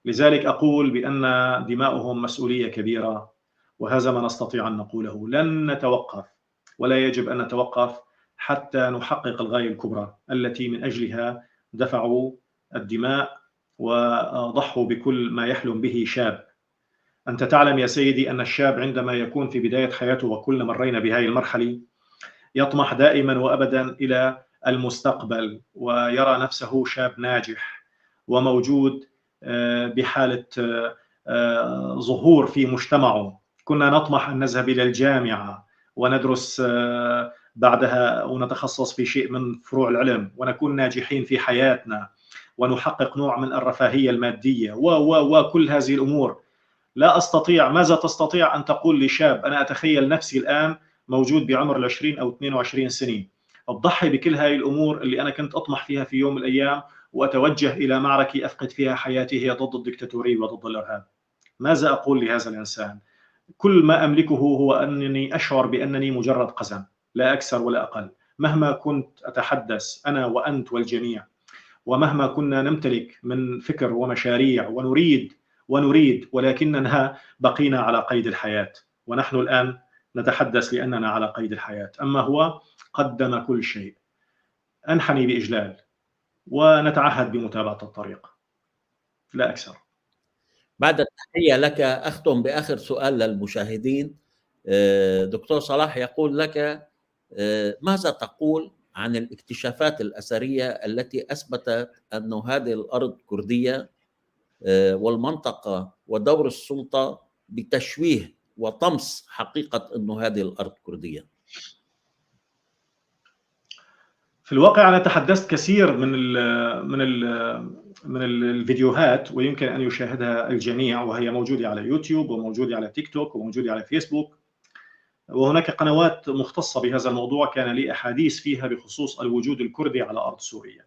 لذلك أقول بأن دماؤهم مسؤولية كبيرة، وهذا ما نستطيع أن نقوله. لن نتوقف ولا يجب أن نتوقف حتى نحقق الغاية الكبرى التي من أجلها دفعوا الدماء وضحوا بكل ما يحلم به شاب. أنت تعلم يا سيدي أن الشاب عندما يكون في بداية حياته، وكلنا مرينا بهذه المرحلة، يطمح دائما وأبدا إلى المستقبل ويرى نفسه شاب ناجح وموجود بحالة ظهور في مجتمعه. كنا نطمح أن نذهب إلى الجامعة وندرس بعدها ونتخصص في شيء من فروع العلم ونكون ناجحين في حياتنا ونحقق نوع من الرفاهية المادية وكل هذه الأمور. لا أستطيع، ماذا تستطيع أن تقول لشاب؟ أنا أتخيل نفسي الآن موجود بعمر 20 أو 22 سنة، أضحي بكل هذه الأمور اللي أنا كنت أطمح فيها في يوم من الأيام، وأتوجه إلى معركة أفقد فيها حياتي هي ضد الدكتاتورية وضد الإرهاب. ماذا أقول لهذا الإنسان؟ كل ما أملكه هو أنني أشعر بأنني مجرد قزم، لا أكثر ولا أقل. مهما كنت أتحدث أنا وأنت والجميع، ومهما كنا نمتلك من فكر ومشاريع ونريد، ولكننا بقينا على قيد الحياة، ونحن الآن نتحدث لأننا على قيد الحياة. أما هو قدم كل شيء. أنحني بإجلال ونتعهد بمتابعة الطريق، لا أكثر. بعد التحية لك أختم بآخر سؤال للمشاهدين. دكتور صلاح يقول لك: ماذا تقول عن الاكتشافات الأثرية التي أثبتت أن هذه الأرض كردية، والمنطقة ودور السلطة بتشويه وطمس حقيقة أن هذه الأرض كردية؟ في الواقع أنا تحدثت كثير من الفيديوهات، ويمكن أن يشاهدها الجميع، وهي موجودة على يوتيوب وموجودة على تيك توك وموجودة على فيسبوك، وهناك قنوات مختصة بهذا الموضوع كان لي أحاديث فيها بخصوص الوجود الكردي على أرض سوريا.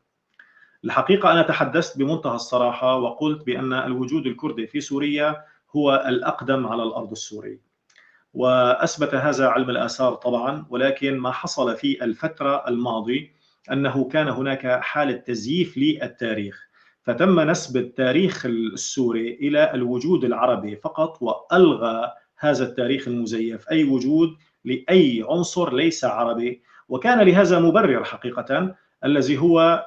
الحقيقة أنا تحدثت بمنتهى الصراحة وقلت بأن الوجود الكردي في سوريا هو الأقدم على الأرض السورية، وأثبت هذا علم الآثار طبعا. ولكن ما حصل في الفترة الماضية أنه كان هناك حالة تزييف للتاريخ، فتم نسب التاريخ السوري إلى الوجود العربي فقط، وألغى هذا التاريخ المزيف أي وجود لأي عنصر ليس عربي. وكان لهذا مبرر حقيقة، الذي هو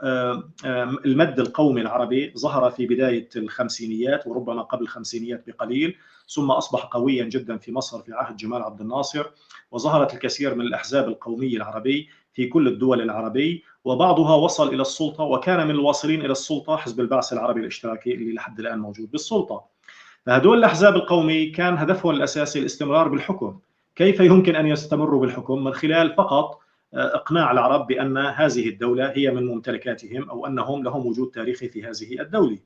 المد القومي العربي ظهر في بداية الخمسينيات وربما قبل الخمسينيات بقليل، ثم أصبح قويا جدا في مصر في عهد جمال عبد الناصر، وظهرت الكثير من الأحزاب القومية العربي في كل الدول العربية، وبعضها وصل إلى السلطة، وكان من الواصلين إلى السلطة حزب البعث العربي الاشتراكي اللي لحد الآن موجود بالسلطة. فهدول الأحزاب القومي كان هدفهم الأساسي الاستمرار بالحكم. كيف يمكن أن يستمروا بالحكم؟ من خلال فقط إقناع العرب بأن هذه الدولة هي من ممتلكاتهم، أو أنهم لهم وجود تاريخي في هذه الدولة.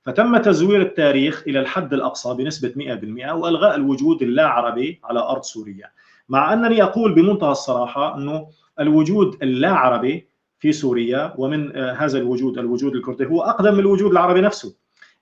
فتم تزوير التاريخ إلى الحد الأقصى بنسبة 100%، وألغاء الوجود اللا عربي على أرض سوريا. مع أنني أقول بمنتهى الصراحة أنه الوجود اللا عربي في سوريا، ومن هذا الوجود الكردي، هو أقدم من الوجود العربي نفسه.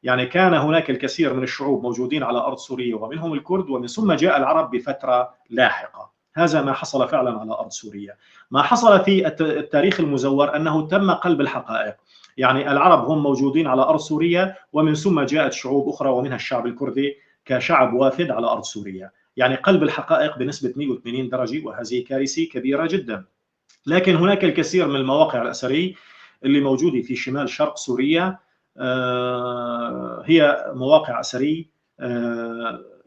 يعني كان هناك الكثير من الشعوب موجودين على أرض سوريا ومنهم الكرد، ومن ثم جاء العرب بفترة لاحقة. هذا ما حصل فعلا على أرض سوريا. ما حصل في التاريخ المزور أنه تم قلب الحقائق. يعني العرب هم موجودين على أرض سوريا، ومن ثم جاءت شعوب أخرى ومنها الشعب الكردي كشعب وافد على أرض سوريا. يعني قلب الحقائق بنسبة 180 درجة، وهذه كارثة كبيرة جدا. لكن هناك الكثير من المواقع الأثرية اللي موجودة في شمال شرق سوريا، هي مواقع أثرية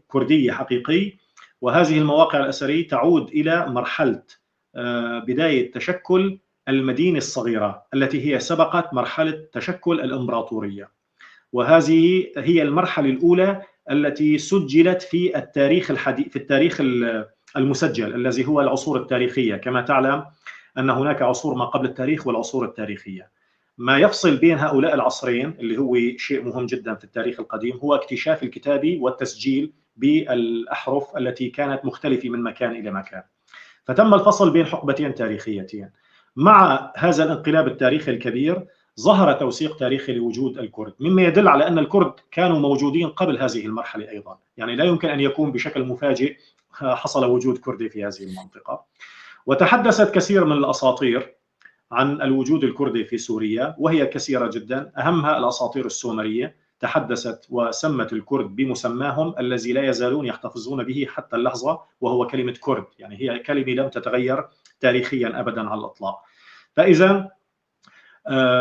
كردية حقيقية. وهذه المواقع الأثرية تعود إلى مرحلة بداية تشكل المدينة الصغيرة التي هي سبقت مرحلة تشكل الإمبراطورية. وهذه هي المرحلة الأولى التي سجلت في التاريخ الحديث، في التاريخ المسجل الذي هو العصور التاريخية. كما تعلم أن هناك عصور ما قبل التاريخ والعصور التاريخية. ما يفصل بين هؤلاء العصرين اللي هو شيء مهم جدا في التاريخ القديم هو اكتشاف الكتابة والتسجيل بالأحرف التي كانت مختلفة من مكان إلى مكان. فتم الفصل بين حقبتين تاريخيتين. مع هذا الانقلاب التاريخي الكبير ظهر توثيق تاريخي لوجود الكرد، مما يدل على أن الكرد كانوا موجودين قبل هذه المرحلة أيضا. يعني لا يمكن أن يكون بشكل مفاجئ حصل وجود كردي في هذه المنطقة. وتحدثت كثير من الأساطير عن الوجود الكردي في سوريا، وهي كثيرة جدا. أهمها الأساطير السومرية، تحدثت وسمت الكرد بمسماهم الذي لا يزالون يحتفظون به حتى اللحظة، وهو كلمة كرد. يعني هي كلمة لم تتغير تاريخيا أبدا على الإطلاق. فإذا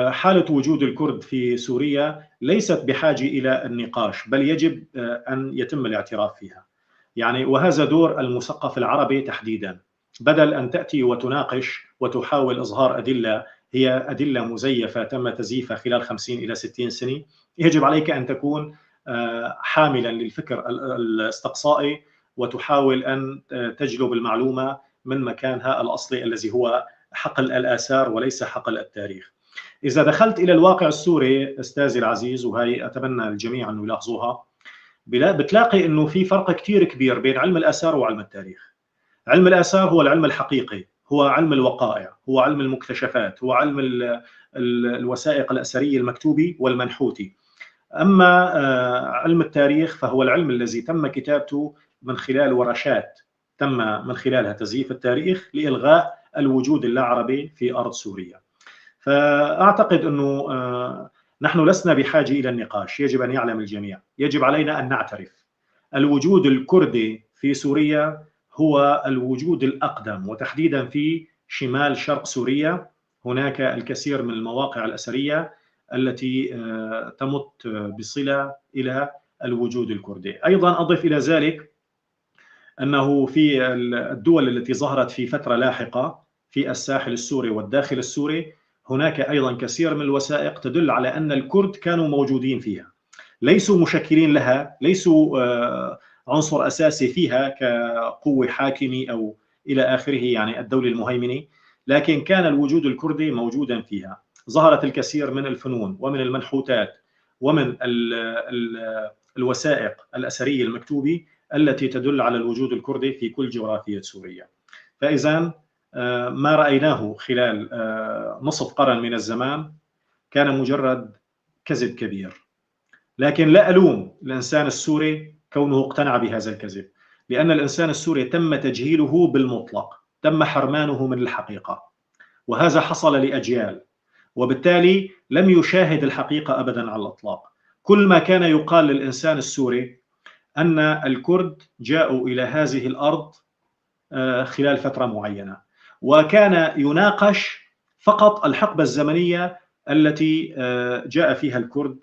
حالة وجود الكرد في سوريا ليست بحاجة إلى النقاش، بل يجب أن يتم الاعتراف فيها. يعني وهذا دور المثقف العربي تحديدا. بدل أن تأتي وتناقش وتحاول إظهار أدلة هي أدلة مزيفة تم تزييفها خلال 50 إلى 60 سنة، يجب عليك أن تكون حاملا للفكر الاستقصائي، وتحاول أن تجلب المعلومة من مكانها الأصلي الذي هو حقل الآثار وليس حقل التاريخ. إذا دخلت إلى الواقع السوري أستاذي العزيز، وهي أتمنى الجميع أن يلاحظوها، بتلاقي أنه في فرق كتير كبير بين علم الآثار وعلم التاريخ. علم الآثار هو العلم الحقيقي، هو علم الوقائع، هو علم المكتشفات، هو علم الوثائق الأثرية المكتوبة والمنحوتة. أما علم التاريخ فهو العلم الذي تم كتابته من خلال ورشات تم من خلالها تزييف التاريخ لإلغاء الوجود اللاعربي في أرض سوريا. فأعتقد أنه نحن لسنا بحاجة إلى النقاش، يجب أن يعلم الجميع، يجب علينا أن نعترف الوجود الكردي في سوريا هو الوجود الأقدم، وتحديدا في شمال شرق سوريا. هناك الكثير من المواقع الأثرية التي تمت بصلة إلى الوجود الكردي. أيضا أضف إلى ذلك أنه في الدول التي ظهرت في فترة لاحقة في الساحل السوري والداخل السوري هناك أيضا كثير من الوثائق تدل على أن الكرد كانوا موجودين فيها، ليسوا مشكلين لها، ليسوا عنصر أساسي فيها كقوة حاكمة أو إلى آخره، يعني الدولة المهيمنة، لكن كان الوجود الكردي موجودا فيها. ظهرت الكثير من الفنون ومن المنحوتات ومن الوثائق الأثرية المكتوبة التي تدل على الوجود الكردي في كل جغرافية سوريا. فإذا ما رأيناه خلال نصف قرن من الزمان كان مجرد كذب كبير. لكن لا ألوم الإنسان السوري كونه اقتنع بهذا الكذب، لأن الإنسان السوري تم تجهيله بالمطلق، تم حرمانه من الحقيقة، وهذا حصل لأجيال، وبالتالي لم يشاهد الحقيقة أبدا على الإطلاق. كل ما كان يقال للإنسان السوري أن الكرد جاءوا إلى هذه الأرض خلال فترة معينة، وكان يناقش فقط الحقبة الزمنية التي جاء فيها الكرد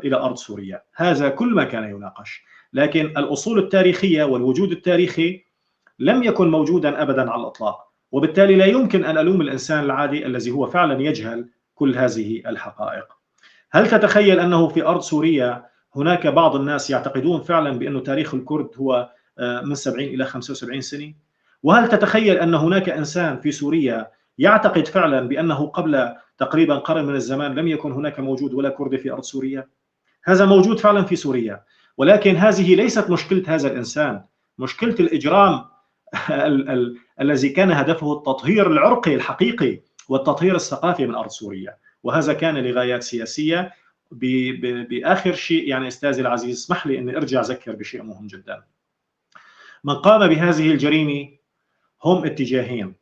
إلى أرض سوريا. هذا كل ما كان يناقش، لكن الأصول التاريخية والوجود التاريخي لم يكن موجودا أبدا على الإطلاق. وبالتالي لا يمكن أن ألوم الإنسان العادي الذي هو فعلا يجهل كل هذه الحقائق. هل تتخيل أنه في أرض سوريا هناك بعض الناس يعتقدون فعلا بأن تاريخ الكرد هو من 70 إلى 75 سنة؟ وهل تتخيل أن هناك إنسان في سوريا يعتقد فعلا بأنه قبل تقريبا قرن من الزمان لم يكن هناك موجود ولا كردي في أرض سوريا؟ هذا موجود فعلا في سوريا، ولكن هذه ليست مشكلة هذا الإنسان. مشكلة الإجرام الذي كان هدفه التطهير العرقي الحقيقي والتطهير الثقافي من أرض سوريا، وهذا كان لغايات سياسية. بآخر شيء يعني أستاذي العزيز اسمح لي أني أرجع أذكر بشيء مهم جدا. من قام بهذه الجريمة هم اتجاهين: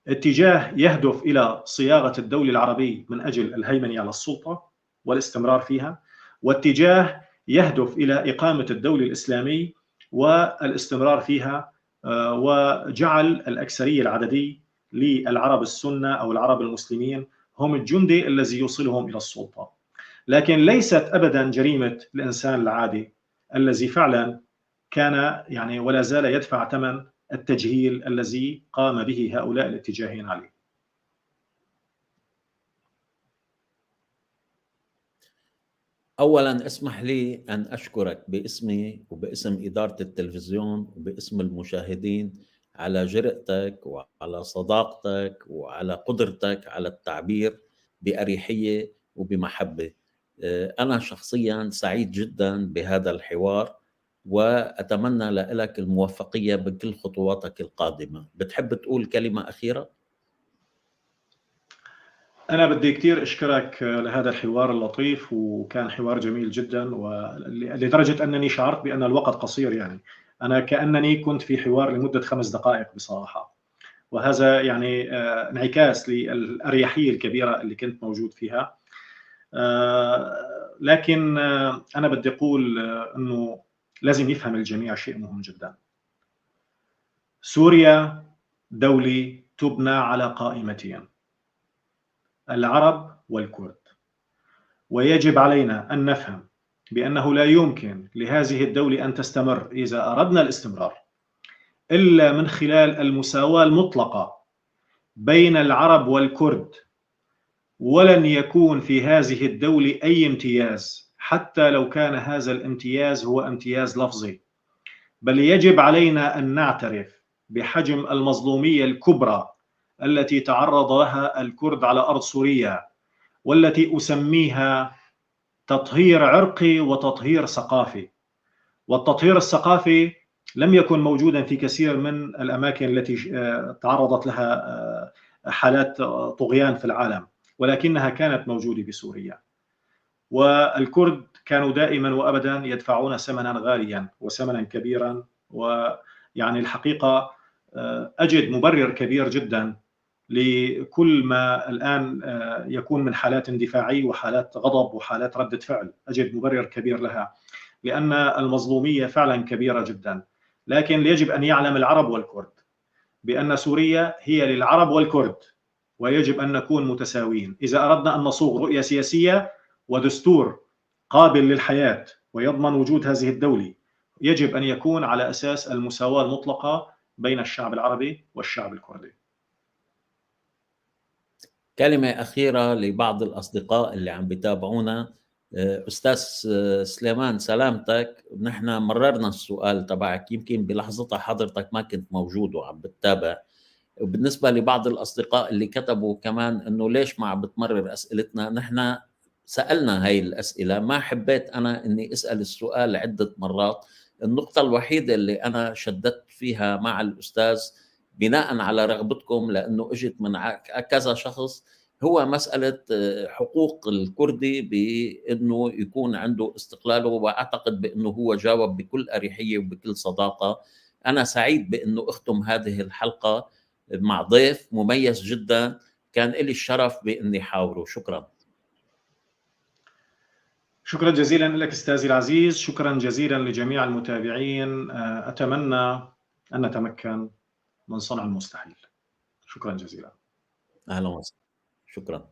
اتجاه يهدف إلى صياغة الدولة العربية من أجل الهيمنة على السلطة والاستمرار فيها، واتجاه يهدف إلى إقامة الدولة الإسلامية والاستمرار فيها وجعل الأكثرية العددية للعرب السنة أو العرب المسلمين هم الجندي الذي يوصلهم إلى السلطة. لكن ليست أبدا جريمة الإنسان العادي الذي فعلا كان يعني ولا زال يدفع ثمن التجهيل الذي قام به هؤلاء الاتجاهين عليه. أولا اسمح لي أن أشكرك باسمي وباسم إدارة التلفزيون وباسم المشاهدين على جرأتك وعلى صداقتك وعلى قدرتك على التعبير بأريحية وبمحبة. أنا شخصيا سعيد جدا بهذا الحوار وأتمنى لك الموفقية بكل خطواتك القادمة. بتحب تقول كلمة أخيرة؟ أنا بدي كثير أشكرك لهذا الحوار اللطيف، وكان حوار جميل جدا، ولدرجة أنني شعرت بأن الوقت قصير. يعني أنا كأنني كنت في حوار لمدة 5 دقائق بصراحة، وهذا يعني انعكاس للأريحية الكبيرة اللي كنت موجود فيها. لكن أنا بدي أقول أنه لازم يفهم الجميع شيء مهم جدا. سوريا دولة تبنى على قائمتين: العرب والكرد، ويجب علينا أن نفهم بأنه لا يمكن لهذه الدولة أن تستمر إذا أردنا الاستمرار إلا من خلال المساواة المطلقة بين العرب والكرد. ولن يكون في هذه الدولة أي امتياز حتى لو كان هذا الامتياز هو امتياز لفظي، بل يجب علينا أن نعترف بحجم المظلومية الكبرى التي تعرض لها الكرد على أرض سوريا، والتي أسميها تطهير عرقي وتطهير ثقافي. والتطهير الثقافي لم يكن موجودا في كثير من الأماكن التي تعرضت لها حالات طغيان في العالم، ولكنها كانت موجودة بسوريا. والكرد كانوا دائما وأبدا يدفعون ثمنا غاليا وثمنا كبيرا، ويعني الحقيقة أجد مبرر كبير جدا لكل ما الآن يكون من حالات اندفاعية وحالات غضب وحالات ردة فعل. أجد مبرر كبير لها لأن المظلومية فعلا كبيرة جدا. لكن يجب أن يعلم العرب والكرد بأن سوريا هي للعرب والكرد، ويجب أن نكون متساويين. إذا أردنا أن نصوغ رؤية سياسية ودستور قابل للحياة ويضمن وجود هذه الدولة، يجب أن يكون على أساس المساواة المطلقة بين الشعب العربي والشعب الكردي. كلمة أخيرة لبعض الأصدقاء اللي عم بيتابعونا. أستاذ سليمان سلامتك، نحن مررنا السؤال تبعك، يمكن بلحظتها حضرتك ما كنت موجود وعم بتتابع. وبالنسبة لبعض الأصدقاء اللي كتبوا كمان أنه ليش ما عم بتمرر أسئلتنا، نحن سألنا هاي الأسئلة، ما حبيت أنا أني أسأل السؤال عدة مرات. النقطة الوحيدة اللي أنا شددت فيها مع الأستاذ بناء على رغبتكم، لأنه اجت من كذا شخص، هو مسألة حقوق الكردي بأنه يكون عنده استقلاله، وأعتقد بأنه هو جاوب بكل أريحية وبكل صداقة. أنا سعيد بأنه أختم هذه الحلقة مع ضيف مميز جدا، كان لي الشرف بأني حاوره. شكرا. شكرا جزيلا لك أستاذي العزيز، شكرا جزيلا لجميع المتابعين. أتمنى أن نتمكن من صنع المستحيل. شكرا جزيلا. أهلا وسهلا. شكرا.